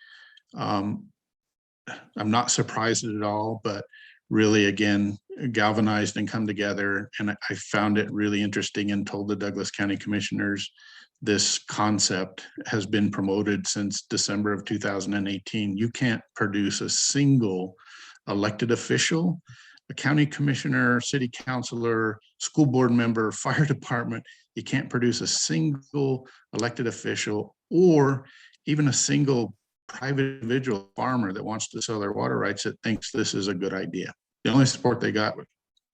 I'm not surprised at all, but really, again, galvanized and come together. And I found it really interesting and told the Douglas County Commissioners this concept has been promoted since December of 2018. You can't produce a single elected official, a county commissioner, city councilor, school board member, fire department. You can't produce a single elected official or even a single private individual farmer that wants to sell their water rights that thinks this is a good idea. The only support they got were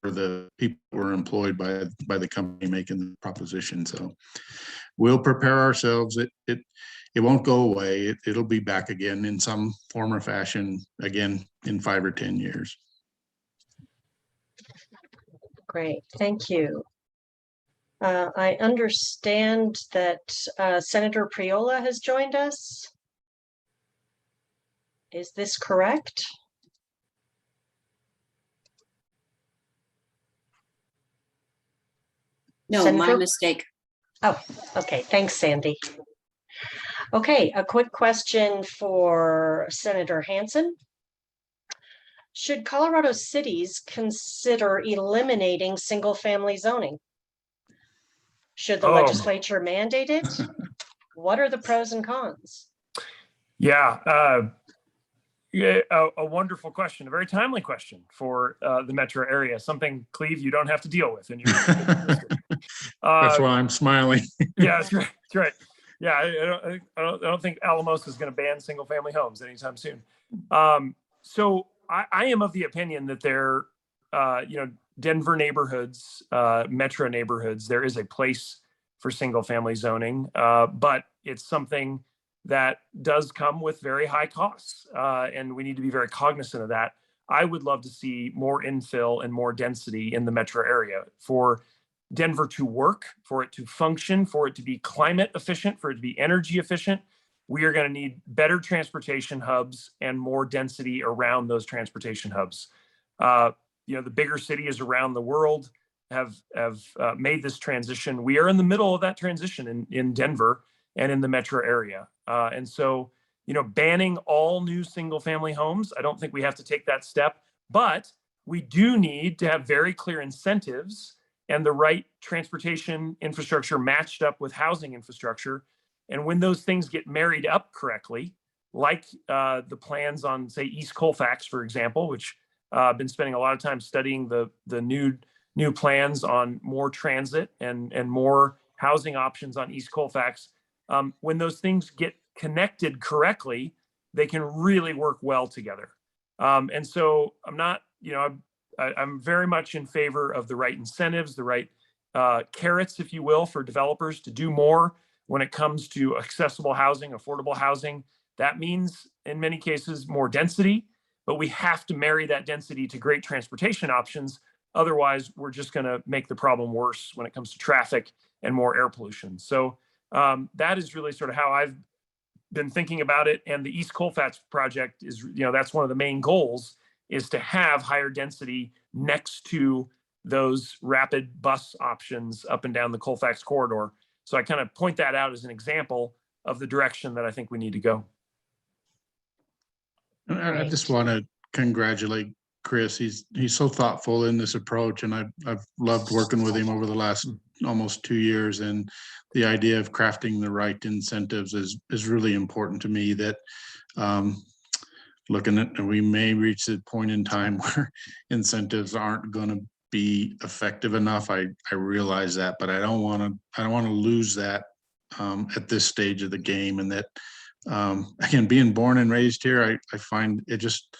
the people who were employed by the company making the proposition. So we'll prepare ourselves. It won't go away. It'll be back again in some form or fashion again in 5 or 10 years. Great, thank you. I understand that Senator Priola has joined us. Is this correct? No, Senator? my mistake. Oh, okay. Thanks, Sandy. Okay, a quick question for Senator Hansen. Should Colorado cities consider eliminating single-family zoning? Should the legislature mandate it? What are the pros and cons? Yeah, a wonderful question, a very timely question for the metro area, something, Cleave, you don't have to deal with. That's why I'm smiling. Yeah, that's right. That's right. Yeah, I don't think Alamos is going to ban single family homes anytime soon. So I am of the opinion that there, Denver neighborhoods, metro neighborhoods, there is a place for single family zoning, but it's something that does come with very high costs, and we need to be very cognizant of that. I would love to see more infill and more density in the metro area for Denver to work, for it to function, for it to be climate efficient, for it to be energy efficient. We are going to need better transportation hubs and more density around those transportation hubs. The bigger cities around the world have made this transition. We are in the middle of that transition in Denver and in the metro area. And so, banning all new single family homes, I don't think we have to take that step, but we do need to have very clear incentives and the right transportation infrastructure matched up with housing infrastructure. And when those things get married up correctly, like the plans on, say, East Colfax, for example, which I've been spending a lot of time studying the new plans on more transit and more housing options on East Colfax. When those things get connected correctly, they can really work well together. And so I'm not, I'm very much in favor of the right incentives, the right carrots, if you will, for developers to do more when it comes to accessible housing, affordable housing. That means, in many cases, more density, but we have to marry that density to great transportation options. Otherwise, we're just going to make the problem worse when it comes to traffic and more air pollution. So that is really sort of how I've been thinking about it. And the East Colfax project is, that's one of the main goals, is to have higher density next to those rapid bus options up and down the Colfax corridor. So I kind of point that out as an example of the direction that I think we need to go. I just want to congratulate Chris. He's so thoughtful in this approach, and I've loved working with him over the last almost 2 years. And the idea of crafting the right incentives is really important to me. That looking at, we may reach a point in time where incentives aren't going to be effective enough. I realize that, but I don't want to lose that at this stage of the game. And that again, being born and raised here, I find it just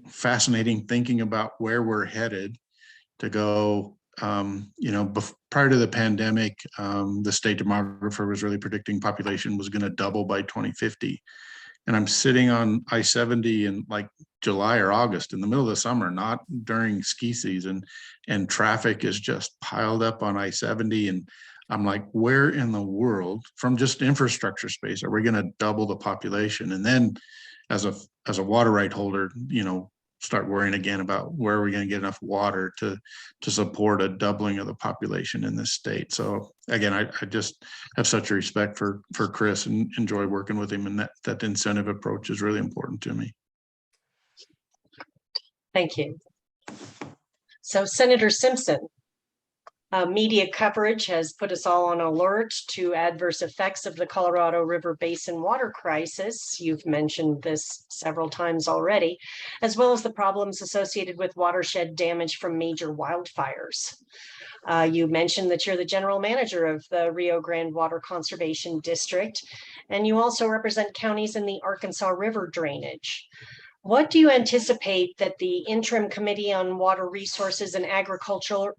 fascinating thinking about where we're headed to go. prior to the pandemic, the state demographer was really predicting population was going to double by 2050. And I'm sitting on I-70 in like July or August in the middle of the summer, not during ski season, and traffic is just piled up on I-70. And I'm like, where in the world, from just infrastructure space, are we going to double the population? And then as a water right holder, start worrying again about where are we going to get enough water to support a doubling of the population in this state. So again, I just have such a respect for Chris and enjoy working with him, and that incentive approach is really important to me. Thank you. So Senator Simpson, media coverage has put us all on alert to adverse effects of the Colorado River Basin water crisis. You've mentioned this several times already, as well as the problems associated with watershed damage from major wildfires. You mentioned that you're the general manager of the Rio Grande Water Conservation District, and you also represent counties in the Arkansas River drainage. What do you anticipate that the Interim Committee on Water Resources and Agriculture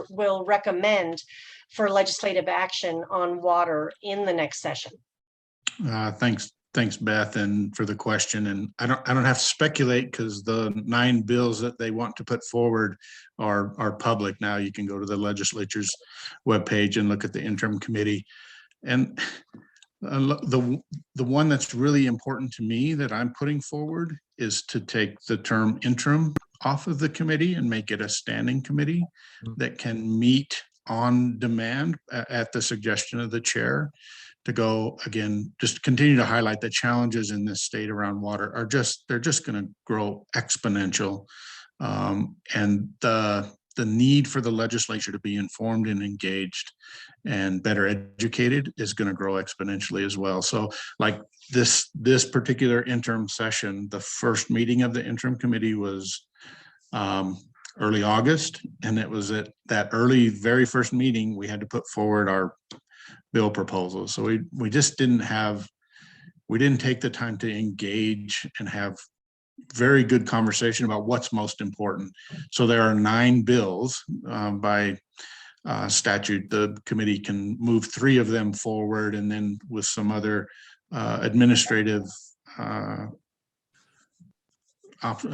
will recommend for legislative action on water in the next session? Thanks, Beth, and for the question. And I don't have to speculate because the 9 bills that they want to put forward are public now. You can go to the legislature's webpage and look at the interim committee. And the one that's really important to me that I'm putting forward is to take the term interim off of the committee and make it a standing committee that can meet on demand at the suggestion of the chair, to go again, just continue to highlight the challenges in this state around water they're just going to grow exponential. And the need for the legislature to be informed and engaged and better educated is going to grow exponentially as well. So like this particular interim session, the first meeting of the interim committee was early August, and it was at that very first meeting we had to put forward our bill proposals. So we just didn't take the time to engage and have very good conversation about what's most important. So there are 9 bills. By statute, the committee can move 3 of them forward, and then with some other administrative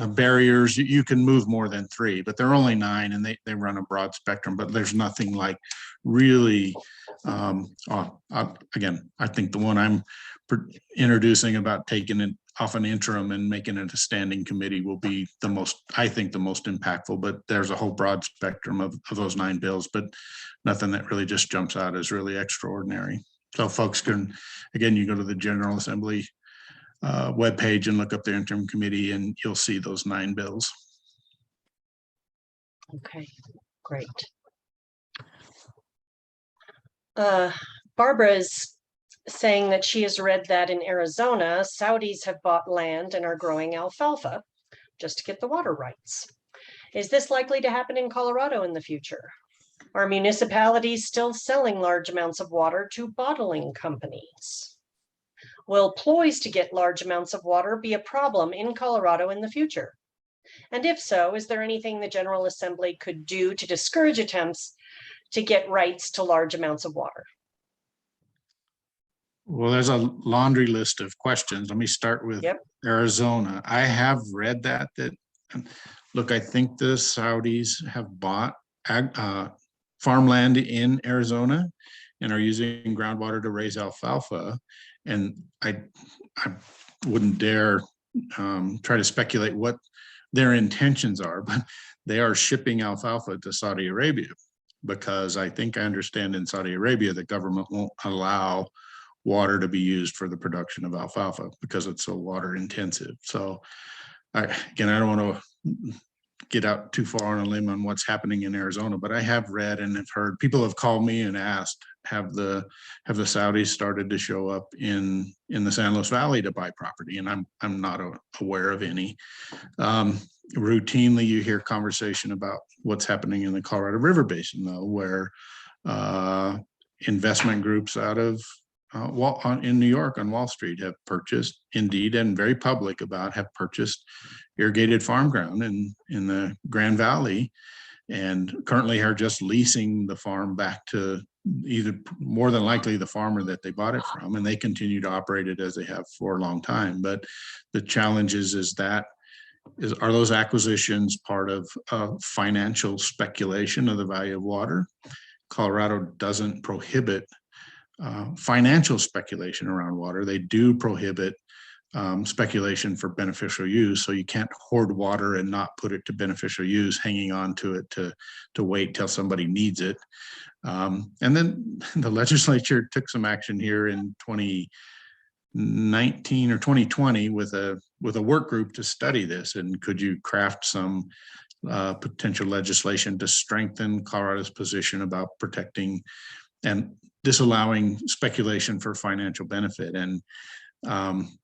barriers, you can move more than 3, but there are only 9, and they run a broad spectrum. But there's nothing like really again, I think the one I'm introducing about taking it off an interim and making it a standing committee will be the most impactful. But there's a whole broad spectrum of those 9 bills, but nothing that really just jumps out as really extraordinary. So folks can, again, you go to the General Assembly webpage and look up their interim committee, and you'll see those 9 bills. Okay, great. Barbara is saying that she has read that in Arizona, Saudis have bought land and are growing alfalfa just to get the water rights. Is this likely to happen in Colorado in the future? Are municipalities still selling large amounts of water to bottling companies? Will ploys to get large amounts of water be a problem in Colorado in the future? And if so, is there anything the General Assembly could do to discourage attempts to get rights to large amounts of water? Well, there's a laundry list of questions. Let me start with Arizona. I have read that look, I think the Saudis have bought farmland in Arizona and are using groundwater to raise alfalfa. And I wouldn't dare try to speculate what their intentions are, but they are shipping alfalfa to Saudi Arabia, because I think I understand in Saudi Arabia, the government won't allow water to be used for the production of alfalfa because it's so water intensive. So again, I don't want to get out too far on a limb on what's happening in Arizona, but I have read and have heard, people have called me and asked, have the Saudis started to show up in the San Luis Valley to buy property? And I'm not aware of any. Routinely, you hear conversation about what's happening in the Colorado River Basin, though, where investment groups out of in New York on Wall Street have purchased, indeed, and very public about, have purchased irrigated farm ground in the Grand Valley and currently are just leasing the farm back to either more than likely the farmer that they bought it from, and they continue to operate it as they have for a long time. But the challenge is are those acquisitions part of financial speculation of the value of water? Colorado doesn't prohibit financial speculation around water. They do prohibit speculation for beneficial use. So you can't hoard water and not put it to beneficial use, hanging on to it to wait till somebody needs it. And then the legislature took some action here in 2019 or 2020 with a work group to study this. And could you craft some potential legislation to strengthen Colorado's position about protecting and disallowing speculation for financial benefit? And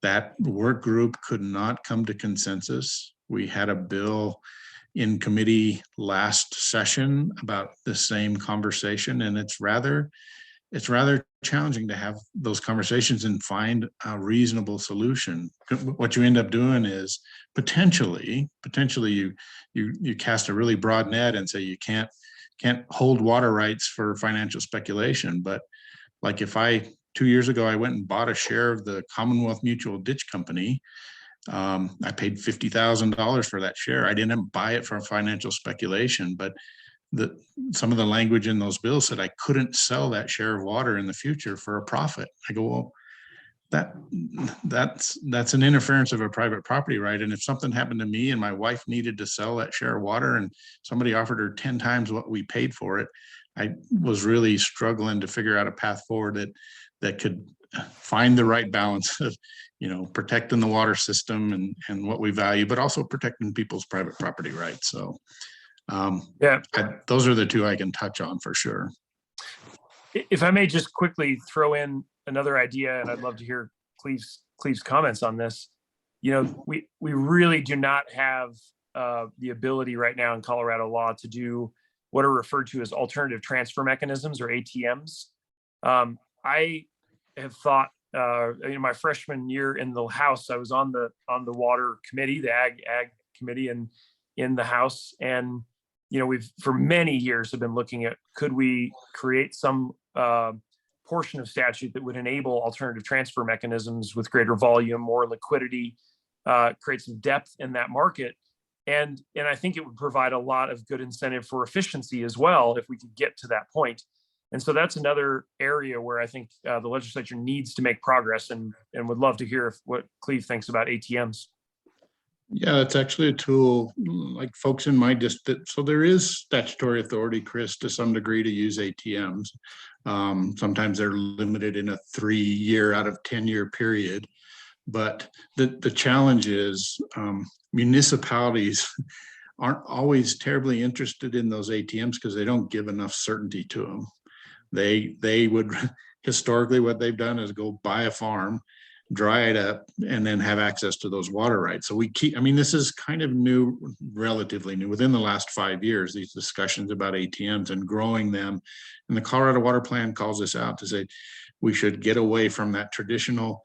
that work group could not come to consensus. We had a bill in committee last session about the same conversation, and it's rather challenging to have those conversations and find a reasonable solution. What you end up doing is potentially you cast a really broad net and say you can't hold water rights for financial speculation. But like if 2 years ago, I went and bought a share of the Commonwealth Mutual Ditch Company. I paid $50,000 for that share. I didn't buy it for financial speculation, but some of the language in those bills said I couldn't sell that share of water in the future for a profit. I go, well, that's an interference of a private property right. And if something happened to me and my wife needed to sell that share of water and somebody offered her 10 times what we paid for it, I was really struggling to figure out a path forward that could find the right balance of, protecting the water system and what we value, but also protecting people's private property rights. So those are the two I can touch on for sure. If I may just quickly throw in another idea, and I'd love to hear Cleave's comments on this. We really do not have the ability right now in Colorado law to do what are referred to as alternative transfer mechanisms, or ATMs. I have thought, my freshman year in the House, I was on the water committee, the ag committee, and in the House, and we've for many years have been looking at, could we create some portion of statute that would enable alternative transfer mechanisms with greater volume, more liquidity, create some depth in that market. And I think it would provide a lot of good incentive for efficiency as well, if we could get to that point. And so that's another area where I think the legislature needs to make progress, and would love to hear what Cleave thinks about ATMs. Yeah, it's actually a tool like folks in my district. So there is statutory authority, Chris, to some degree to use ATMs. Sometimes they're limited in a 3-year out of 10-year period. But the challenge is municipalities aren't always terribly interested in those ATMs because they don't give enough certainty to them. They would historically, what they've done is go buy a farm, dry it up, and then have access to those water rights. So this is kind of new, relatively new, within the last 5 years, these discussions about ATMs and growing them. And the Colorado Water Plan calls us out to say we should get away from that traditional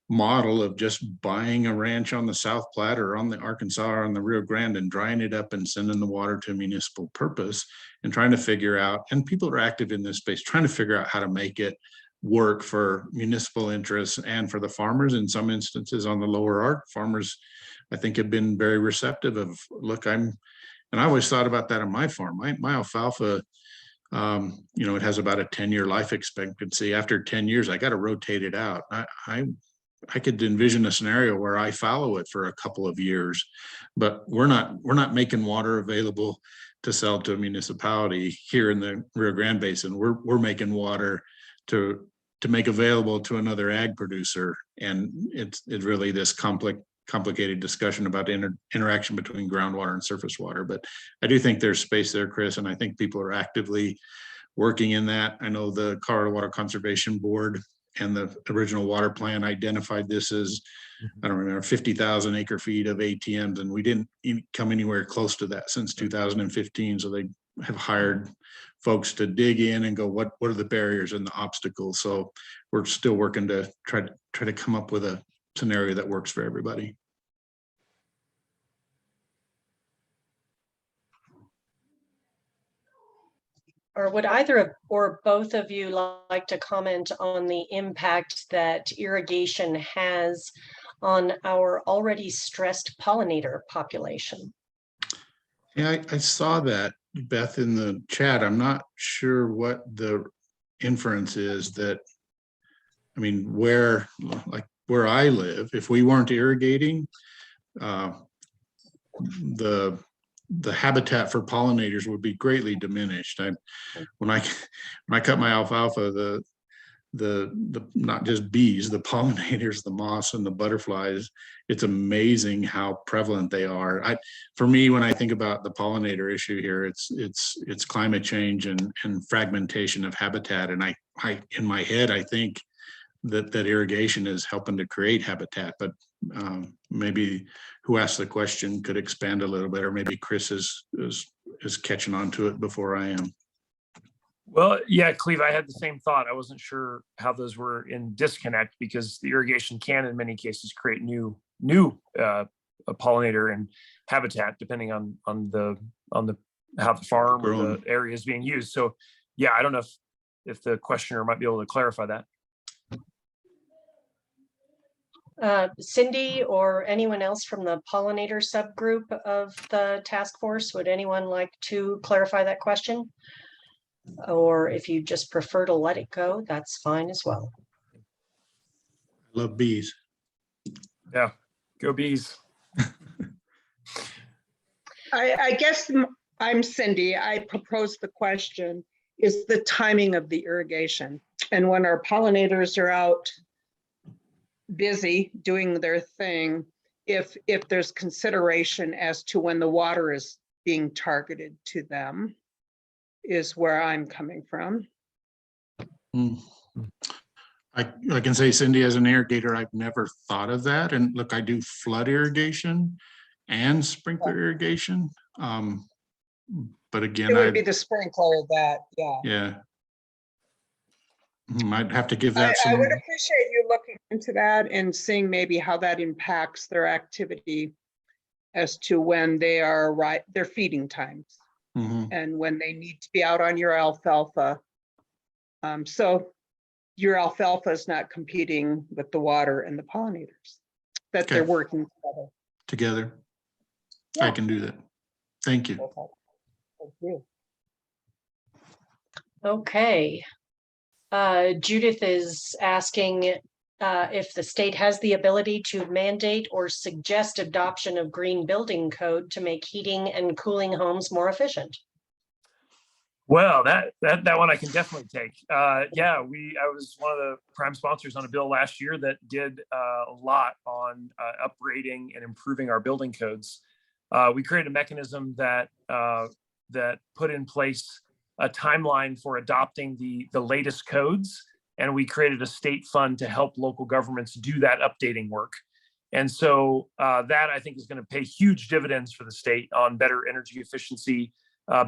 model of just buying a ranch on the South Platte or on the Arkansas or on the Rio Grande and drying it up and sending the water to a municipal purpose, and trying to figure out, and people are active in this space, trying to figure out how to make it work for municipal interests and for the farmers. In some instances on the lower arc, farmers, I think, have been very receptive of, look, and I always thought about that on my farm. My alfalfa, it has about a 10-year life expectancy. After 10 years, I got to rotate it out. I could envision a scenario where I fallow it for a couple of years, but we're not making water available to sell to a municipality here in the Rio Grande Basin. We're making water to make available to another ag producer, and it's really this complicated discussion about interaction between groundwater and surface water. But I do think there's space there, Chris, and I think people are actively working in that. I know the Colorado Water Conservation Board and the original water plan identified this as, I don't remember, 50,000 acre feet of ATMs, and we didn't come anywhere close to that since 2015. So they have hired folks to dig in and go, what are the barriers and the obstacles? So we're still working to try to come up with a scenario that works for everybody. or would either or both of you like to comment on the impact that irrigation has on our already stressed pollinator population? Yeah, I saw that, Beth, in the chat. I'm not sure what the inference is that, I mean, where I live, if we weren't irrigating, the habitat for pollinators would be greatly diminished. When I cut my alfalfa, the not just bees, the pollinators, the moths and the butterflies, it's amazing how prevalent they are. For me, when I think about the pollinator issue here, it's climate change and fragmentation of habitat. And I in my head, I think that irrigation is helping to create habitat, but maybe who asked the question could expand a little bit, or maybe Chris is catching on to it before I am. Well, yeah, Cleve, I had the same thought. I wasn't sure how those were in disconnect, because the irrigation can, in many cases, create new pollinator and habitat, depending on how the farm or the area is being used. So, yeah, I don't know if the questioner might be able to clarify that. Cindy or anyone else from the pollinator subgroup of the task force, would anyone like to clarify that question? Or if you just prefer to let it go, that's fine as well. Love bees. Yeah, go bees. I guess I'm Cindy. I proposed the question, is the timing of the irrigation. And when our pollinators are out busy doing their thing, if there's consideration as to when the water is being targeted to them, is where I'm coming from. I can say, Cindy, as an irrigator, I've never thought of that. And look, I do flood irrigation and sprinkler irrigation. But again, It would be the sprinkler that, yeah. Yeah. I'd have to give that I some. would appreciate you looking into that and seeing maybe how that impacts their activity as to when they are their feeding times. And when they need to be out on your alfalfa. So your alfalfa is not competing with the water and the pollinators, that they're working together. Yeah. I can do that. Thank you. Okay. Thank you. Okay. Judith is asking if the state has the ability to mandate or suggest adoption of green building code to make heating and cooling homes more efficient. Well, that one I can definitely take. Yeah, I was one of the prime sponsors on a bill last year that did a lot on upgrading and improving our building codes. We created a mechanism that put in place a timeline for adopting the latest codes, and we created a state fund to help local governments do that updating work. And so that, I think, is going to pay huge dividends for the state on better energy efficiency,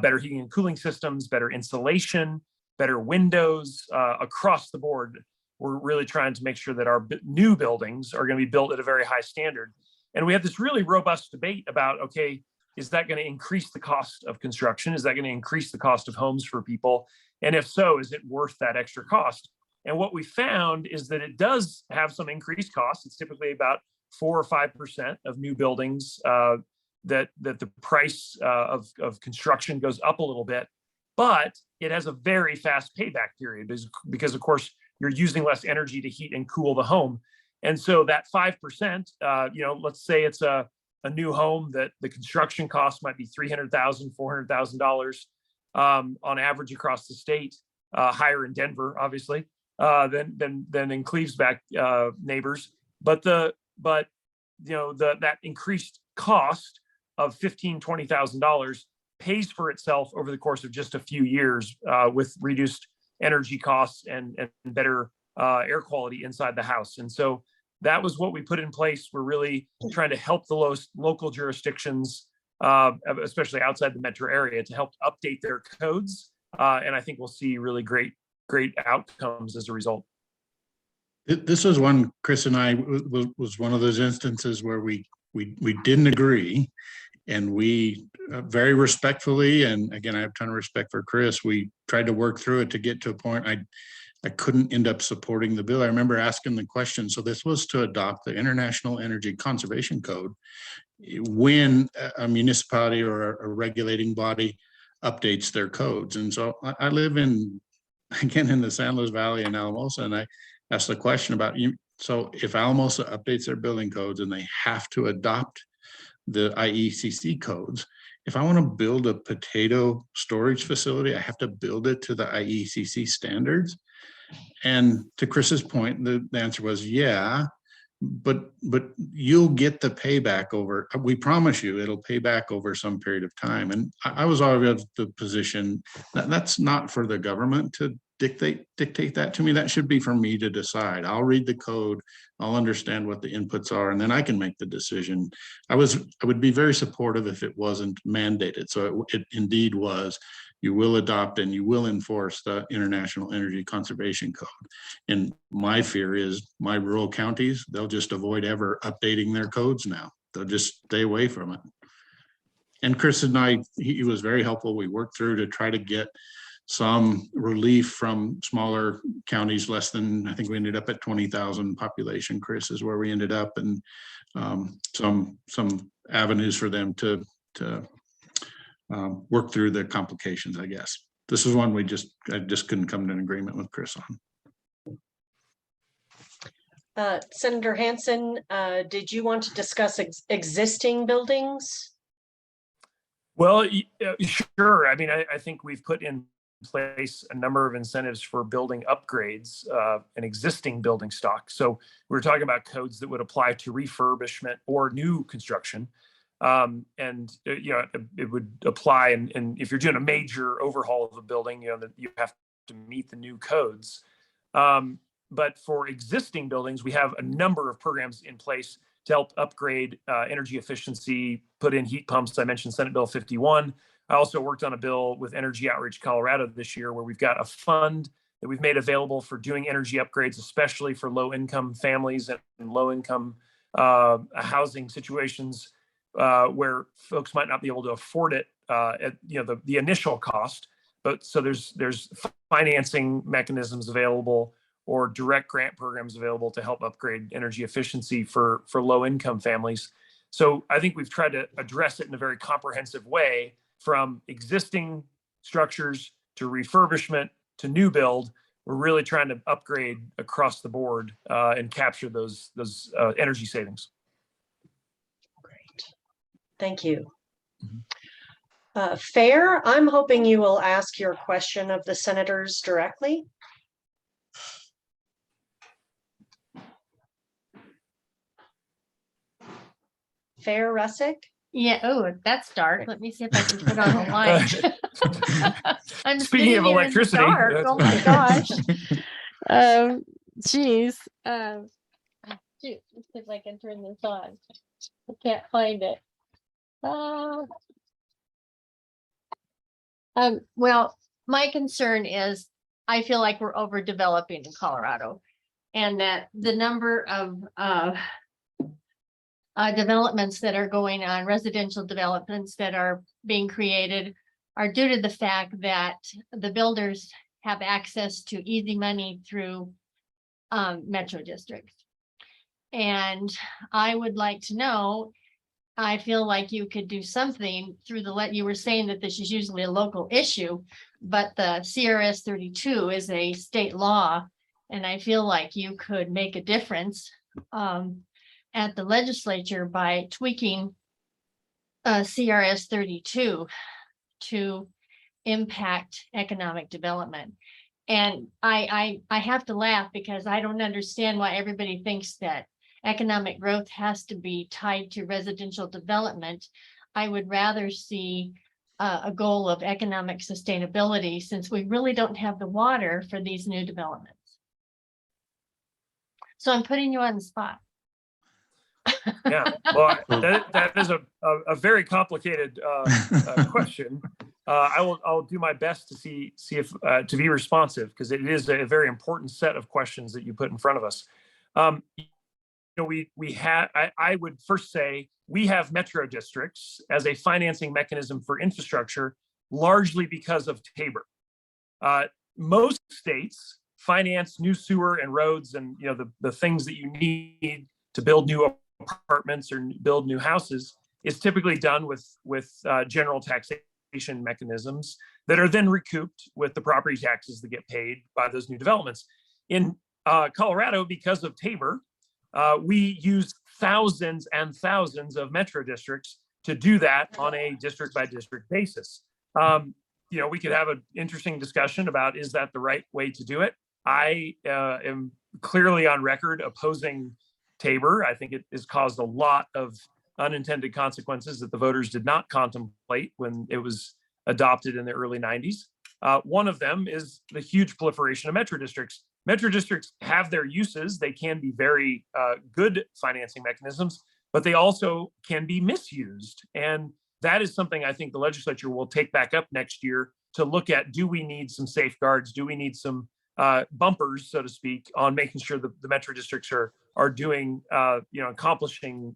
better heating and cooling systems, better insulation, better windows across the board. We're really trying to make sure that our new buildings are going to be built at a very high standard. And we had this really robust debate about, okay, is that going to increase the cost of construction? Is that going to increase the cost of homes for people? And if so, is it worth that extra cost? And what we found is that it does have some increased costs. It's typically about 4 or 5% of new buildings that the price of construction goes up a little bit, but it has a very fast payback period because of course you're using less energy to heat and cool the home. And so that 5%, let's say it's a new home that the construction cost might be $300,000, $400,000 on average across the state, higher in Denver, obviously, than in Cleve's back neighbors. But that increased cost of $15,000, $20,000 pays for itself over the course of just a few years with reduced energy costs and better air quality inside the house. And so that was what we put in place. We're really trying to help the local jurisdictions, especially outside the metro area, to help update their codes. And I think we'll see really great outcomes as a result. This was one, Chris and I, was one of those instances where we didn't agree. And we very respectfully, and again, I have a ton of respect for Chris, we tried to work through it to get to a point I couldn't end up supporting the bill. I remember asking the question, so this was to adopt the International Energy Conservation Code when a municipality or a regulating body updates their codes. And so I live in the San Luis Valley in Alamosa, and I asked the question about you. So if Alamosa updates their building codes and they have to adopt the IECC codes, if I want to build a potato storage facility, I have to build it to the IECC standards. And to Chris's point, the answer was, yeah, but you'll get the payback over, we promise you it'll pay back over some period of time. And I was already of the position that that's not for the government to dictate that to me. That should be for me to decide. I'll read the code, I'll understand what the inputs are, and then I can make the decision. I would be very supportive if it wasn't mandated. So it indeed was, you will adopt and you will enforce the International Energy Conservation Code. And my fear is my rural counties, they'll just avoid ever updating their codes now. They'll just stay away from it. And Chris and I, he was very helpful. We worked through to try to get some relief from smaller counties, less than, I think we ended up at 20,000 population, Chris, is where we ended up, and some avenues for them to work through the complications, I guess. This is one I just couldn't come to an agreement with Chris on. Senator Hansen, did you want to discuss existing buildings? Well, sure. I mean, I think we've put in place a number of incentives for building upgrades and existing building stock. So we're talking about codes that would apply to refurbishment or new construction. And it would apply, and if you're doing a major overhaul of a building, that you have to meet the new codes. But for existing buildings, we have a number of programs in place to help upgrade energy efficiency, put in heat pumps. I mentioned Senate Bill 51. I also worked on a bill with Energy Outreach Colorado this year, where we've got a fund that we've made available for doing energy upgrades, especially for low-income families and low-income housing situations where folks might not be able to afford it at the initial cost. But so there's financing mechanisms available or direct grant programs available to help upgrade energy efficiency for low-income families. So I think we've tried to address it in a very comprehensive way, from existing structures to refurbishment to new build. We're really trying to upgrade across the board and capture those energy savings. Great, thank you. Fair, I'm hoping you will ask your question of the senators directly. Fair Russick? Yeah. Oh, that's dark. Let me see if I can put on a light. I'm Speaking of electricity, dark. Oh my gosh. Geez. Let's see if I can turn this on. I can't find it. Well, my concern is I feel like we're overdeveloping in Colorado, and that the number of developments that are going on, residential developments that are being created, are due to the fact that the builders have access to easy money through metro districts. And I would like to know, I feel like you could do something through you were saying that this is usually a local issue, but the CRS 32 is a state law, and I feel like you could make a difference at the legislature by tweaking CRS 32 to impact economic development. And I have to laugh because I don't understand why everybody thinks that economic growth has to be tied to residential development. I would rather see a goal of economic sustainability, since we really don't have the water for these new developments. So I'm putting you on the spot. Yeah, well, that is a very complicated question. I'll do my best to see if to be responsive, because it is a very important set of questions that you put in front of us. I would first say we have metro districts as a financing mechanism for infrastructure, largely because of Tabor. Most states finance new sewer and roads and the things that you need to build new apartments or build new houses is typically done with general taxation mechanisms that are then recouped with the property taxes that get paid by those new developments. In Colorado, because of Tabor, we use thousands and thousands of metro districts to do that on a district by district basis. We could have an interesting discussion about, is that the right way to do it? I am clearly on record opposing Tabor. I think it has caused a lot of unintended consequences that the voters did not contemplate when it was adopted in the early 90s. One of them is the huge proliferation of metro districts. Metro districts have their uses. They can be very good financing mechanisms, but they also can be misused. And that is something I think the legislature will take back up next year to look at. Do we need some safeguards? Do we need some bumpers, so to speak, on making sure the metro districts are doing, accomplishing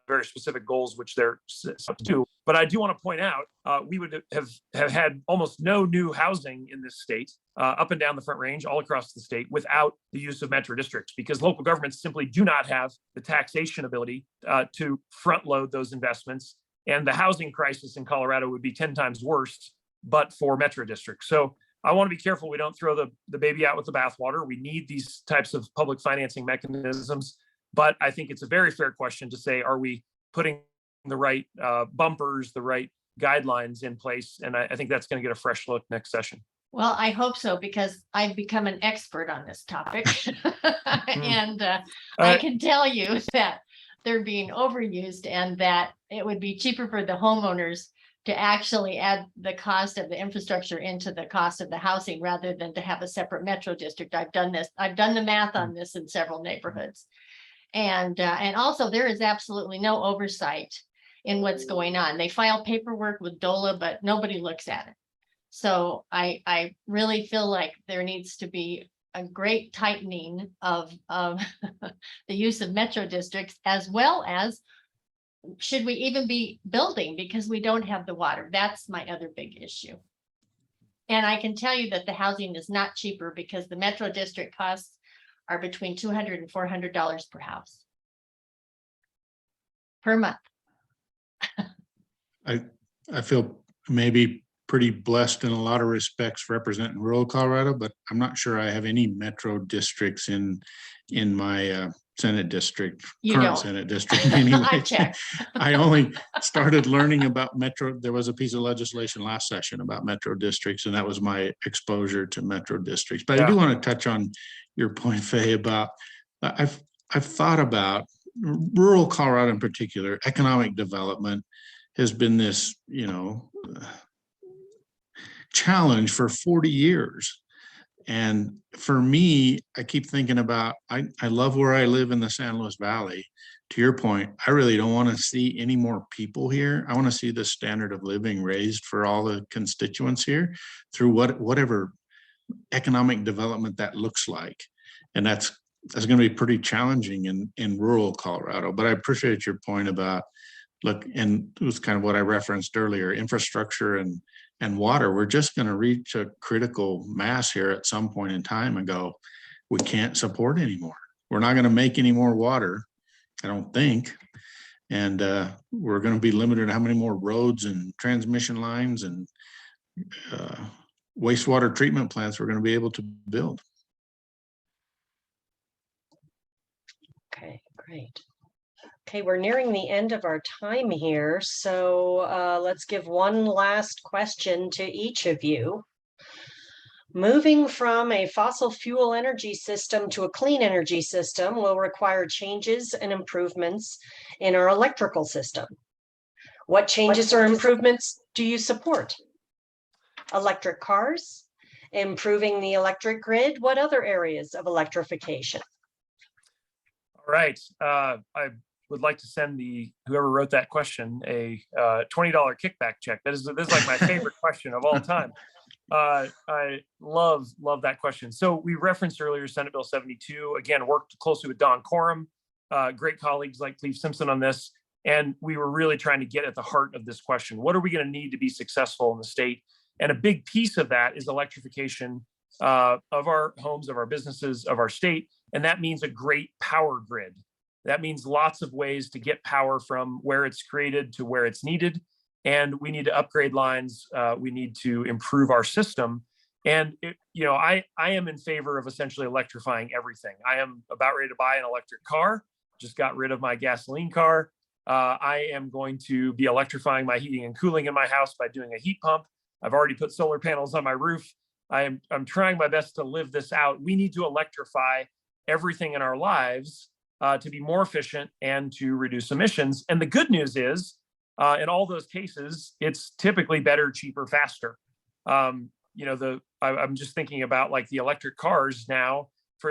very specific goals, which they're set to do. But I do want to point out, we would have had almost no new housing in this state, up and down the Front Range, all across the state, without the use of metro districts, because local governments simply do not have the taxation ability to front load those investments. And the housing crisis in Colorado would be 10 times worse, but for metro districts. So I want to be careful we don't throw the baby out with the bathwater. We need these types of public financing mechanisms. But I think it's a very fair question to say, are we putting the right bumpers, the right guidelines in place? And I think that's going to get a fresh look next session. Well, I hope so, because I've become an expert on this topic. And I can tell you that they're being overused, and that it would be cheaper for the homeowners to actually add the cost of the infrastructure into the cost of the housing rather than to have a separate metro district. I've done the math on this in several neighborhoods. And also there is absolutely no oversight in what's going on. They file paperwork with DOLA, but nobody looks at it. So I really feel like there needs to be a great tightening of the use of metro districts, as well as, should we even be building because we don't have the water? That's my other big issue. And I can tell you that the housing is not cheaper, because the metro district costs are between $200 and $400 per house per month. I feel maybe pretty blessed in a lot of respects representing rural Colorado, but I'm not sure I have any metro districts in my Senate district, current Senate district anyway. I checked. I only started learning about metro. There was a piece of legislation last session about metro districts, and that was my exposure to metro districts. But I do want to touch on your point, Faye, about I've thought about rural Colorado in particular. Economic development has been this, challenge for 40 years. And for me, I keep thinking about, I love where I live in the San Luis Valley. To your point, I really don't want to see any more people here. I want to see the standard of living raised for all the constituents here through whatever economic development that looks like. And that's going to be pretty challenging in rural Colorado. But I appreciate your point about, look, and it was kind of what I referenced earlier, infrastructure and water. We're just going to reach a critical mass here at some point in time and go, we can't support anymore. We're not going to make any more water, I don't think. And we're going to be limited to how many more roads and transmission lines and wastewater treatment plants we're going to be able to build. Okay, great. Okay, we're nearing the end of our time here, so let's give one last question to each of you. Moving from a fossil fuel energy system to a clean energy system will require changes and improvements in our electrical system. What changes or improvements do you support? Electric cars, improving the electric grid, what other areas of electrification? All right, I would like to send whoever wrote that question a $20 kickback check. This is like my favorite question of all time. I love that question. So we referenced earlier Senate Bill 72. Again, worked closely with Don Coram, great colleagues like Cleave Simpson on this. And we were really trying to get at the heart of this question. What are we going to need to be successful in the state? And a big piece of that is electrification of our homes, of our businesses, of our state. And that means a great power grid. That means lots of ways to get power from where it's created to where it's needed. And we need to upgrade lines. We need to improve our system. And, I am in favor of essentially electrifying everything. I am about ready to buy an electric car, just got rid of my gasoline car. I am going to be electrifying my heating and cooling in my house by doing a heat pump. I've already put solar panels on my roof. I'm trying my best to live this out. We need to electrify everything in our lives to be more efficient and to reduce emissions. And the good news is, in all those cases, it's typically better, cheaper, faster. I'm just thinking about like the electric cars now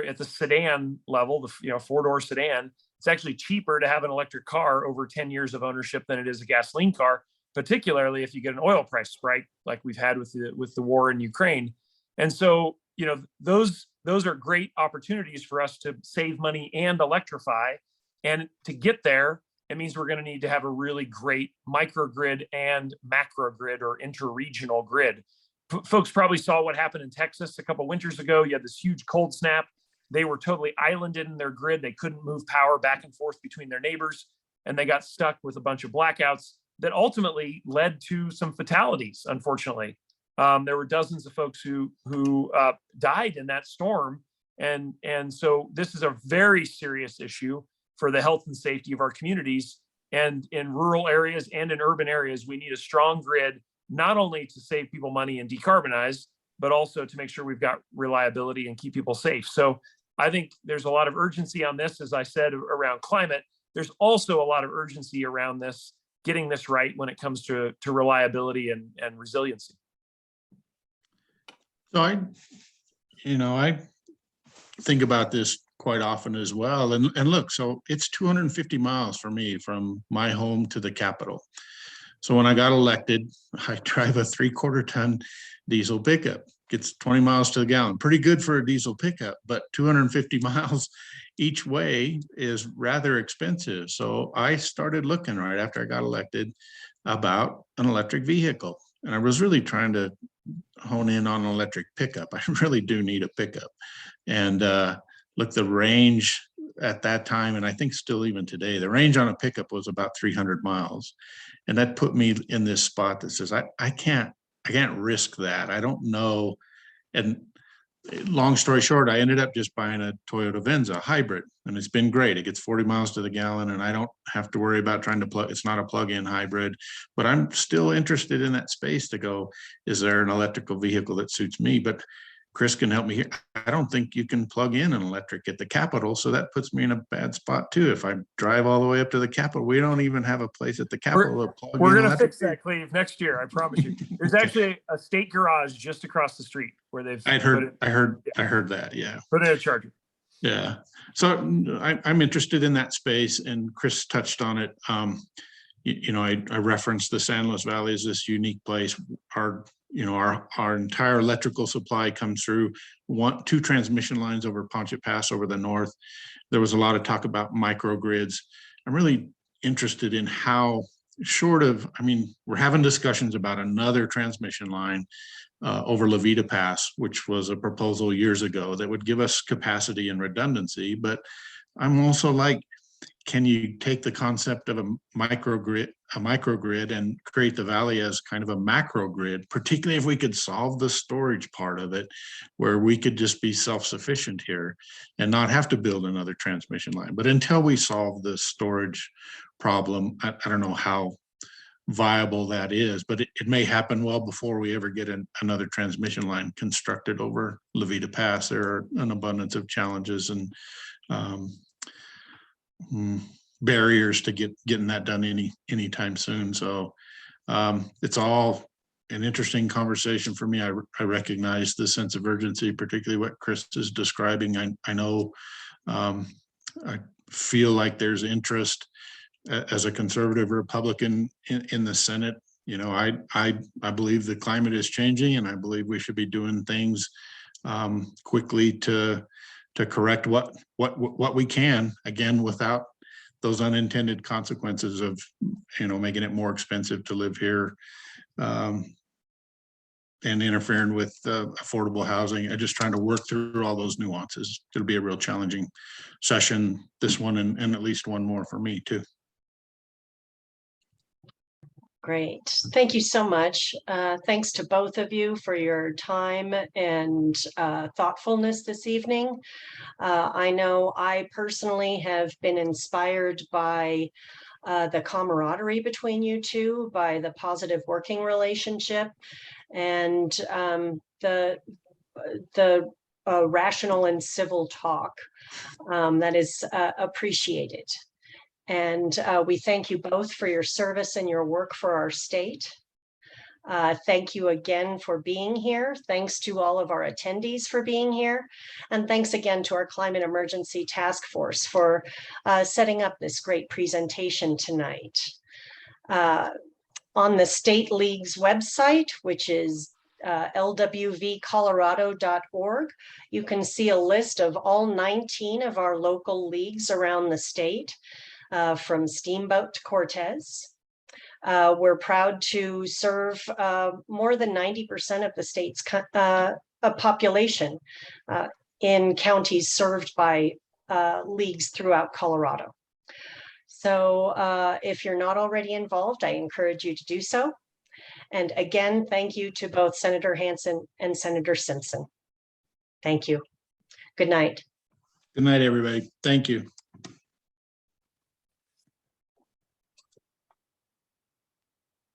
at the sedan level, the 4-door sedan. It's actually cheaper to have an electric car over 10 years of ownership than it is a gasoline car, particularly if you get an oil price spike like we've had with the war in Ukraine. And so, those are great opportunities for us to save money and electrify. And to get there, it means we're going to need to have a really great microgrid and macrogrid or interregional grid. Folks probably saw what happened in Texas a couple winters ago. You had this huge cold snap. They were totally islanded in their grid. They couldn't move power back and forth between their neighbors, and they got stuck with a bunch of blackouts that ultimately led to some fatalities, unfortunately. There were dozens of folks who died in that storm. And so this is a very serious issue for the health and safety of our communities. And in rural areas and in urban areas, we need a strong grid, not only to save people money and decarbonize, but also to make sure we've got reliability and keep people safe. So I think there's a lot of urgency on this, as I said, around climate. There's also a lot of urgency around this, getting this right when it comes to reliability and resiliency. So I think about this quite often as well. And look, so it's 250 miles for me from my home to the Capitol. So when I got elected, I drive a 3/4 ton diesel pickup. Gets 20 miles to the gallon. Pretty good for a diesel pickup, but 250 miles each way is rather expensive. So I started looking right after I got elected about an electric vehicle. And I was really trying to hone in on an electric pickup. I really do need a pickup. And look, the range at that time, and I think still even today, the range on a pickup was about 300 miles. And that put me in this spot that says, I can't risk that. I don't know. And long story short, I ended up just buying a Toyota Venza hybrid, and it's been great. It gets 40 miles to the gallon, and I don't have to worry about trying to plug. It's not a plug-in hybrid, but I'm still interested in that space to go, is there an electrical vehicle that suits me? But Chris can help me here. I don't think you can plug in an electric at the Capitol, so that puts me in a bad spot too. If I drive all the way up to the Capitol, we don't even have a place at the Capitol. We're going to fix that, Cleave, next year. I promise you. There's actually a state garage just across the street where they've. I heard that. Yeah. Put in a charger. Yeah. So I'm interested in that space, and Chris touched on it. I referenced the San Luis Valley as this unique place. Our entire electrical supply comes through 2 transmission lines over Ponchit Pass over the north. There was a lot of talk about microgrids. I'm really interested in how we're having discussions about another transmission line over Levita Pass, which was a proposal years ago that would give us capacity and redundancy. But I'm also like, can you take the concept of a microgrid and create the valley as kind of a macro grid, particularly if we could solve the storage part of it, where we could just be self-sufficient here and not have to build another transmission line. But until we solve the storage problem, I don't know how viable that is, but it may happen well before we ever get another transmission line constructed over Levita Pass. There are an abundance of challenges and barriers to getting that done anytime soon. So it's all an interesting conversation for me. I recognize the sense of urgency, particularly what Chris is describing. I know I feel like there's interest as a conservative Republican in the Senate, I believe the climate is changing, and I believe we should be doing things quickly to correct what we can, again, without those unintended consequences of, making it more expensive to live here, and interfering with affordable housing. I'm just trying to work through all those nuances. It'll be a real challenging session, this one, and at least one more for me too. Great. Thank you so much. Thanks to both of you for your time and thoughtfulness this evening. I know I personally have been inspired by the camaraderie between you two, by the positive working relationship, and the rational and civil talk that is appreciated. And we thank you both for your service and your work for our state. Thank you again for being here. Thanks to all of our attendees for being here. And thanks again to our Climate Emergency Task Force for setting up this great presentation tonight. On the State League's website, which is lwvcolorado.org, you can see a list of all 19 of our local leagues around the state. From Steamboat to Cortez. We're proud to serve more than 90% of the state's population in counties served by leagues throughout Colorado. So if you're not already involved, I encourage you to do so. And again, thank you to both Senator Hansen and Senator Simpson. Thank you. Good night. Good night, everybody. Thank you.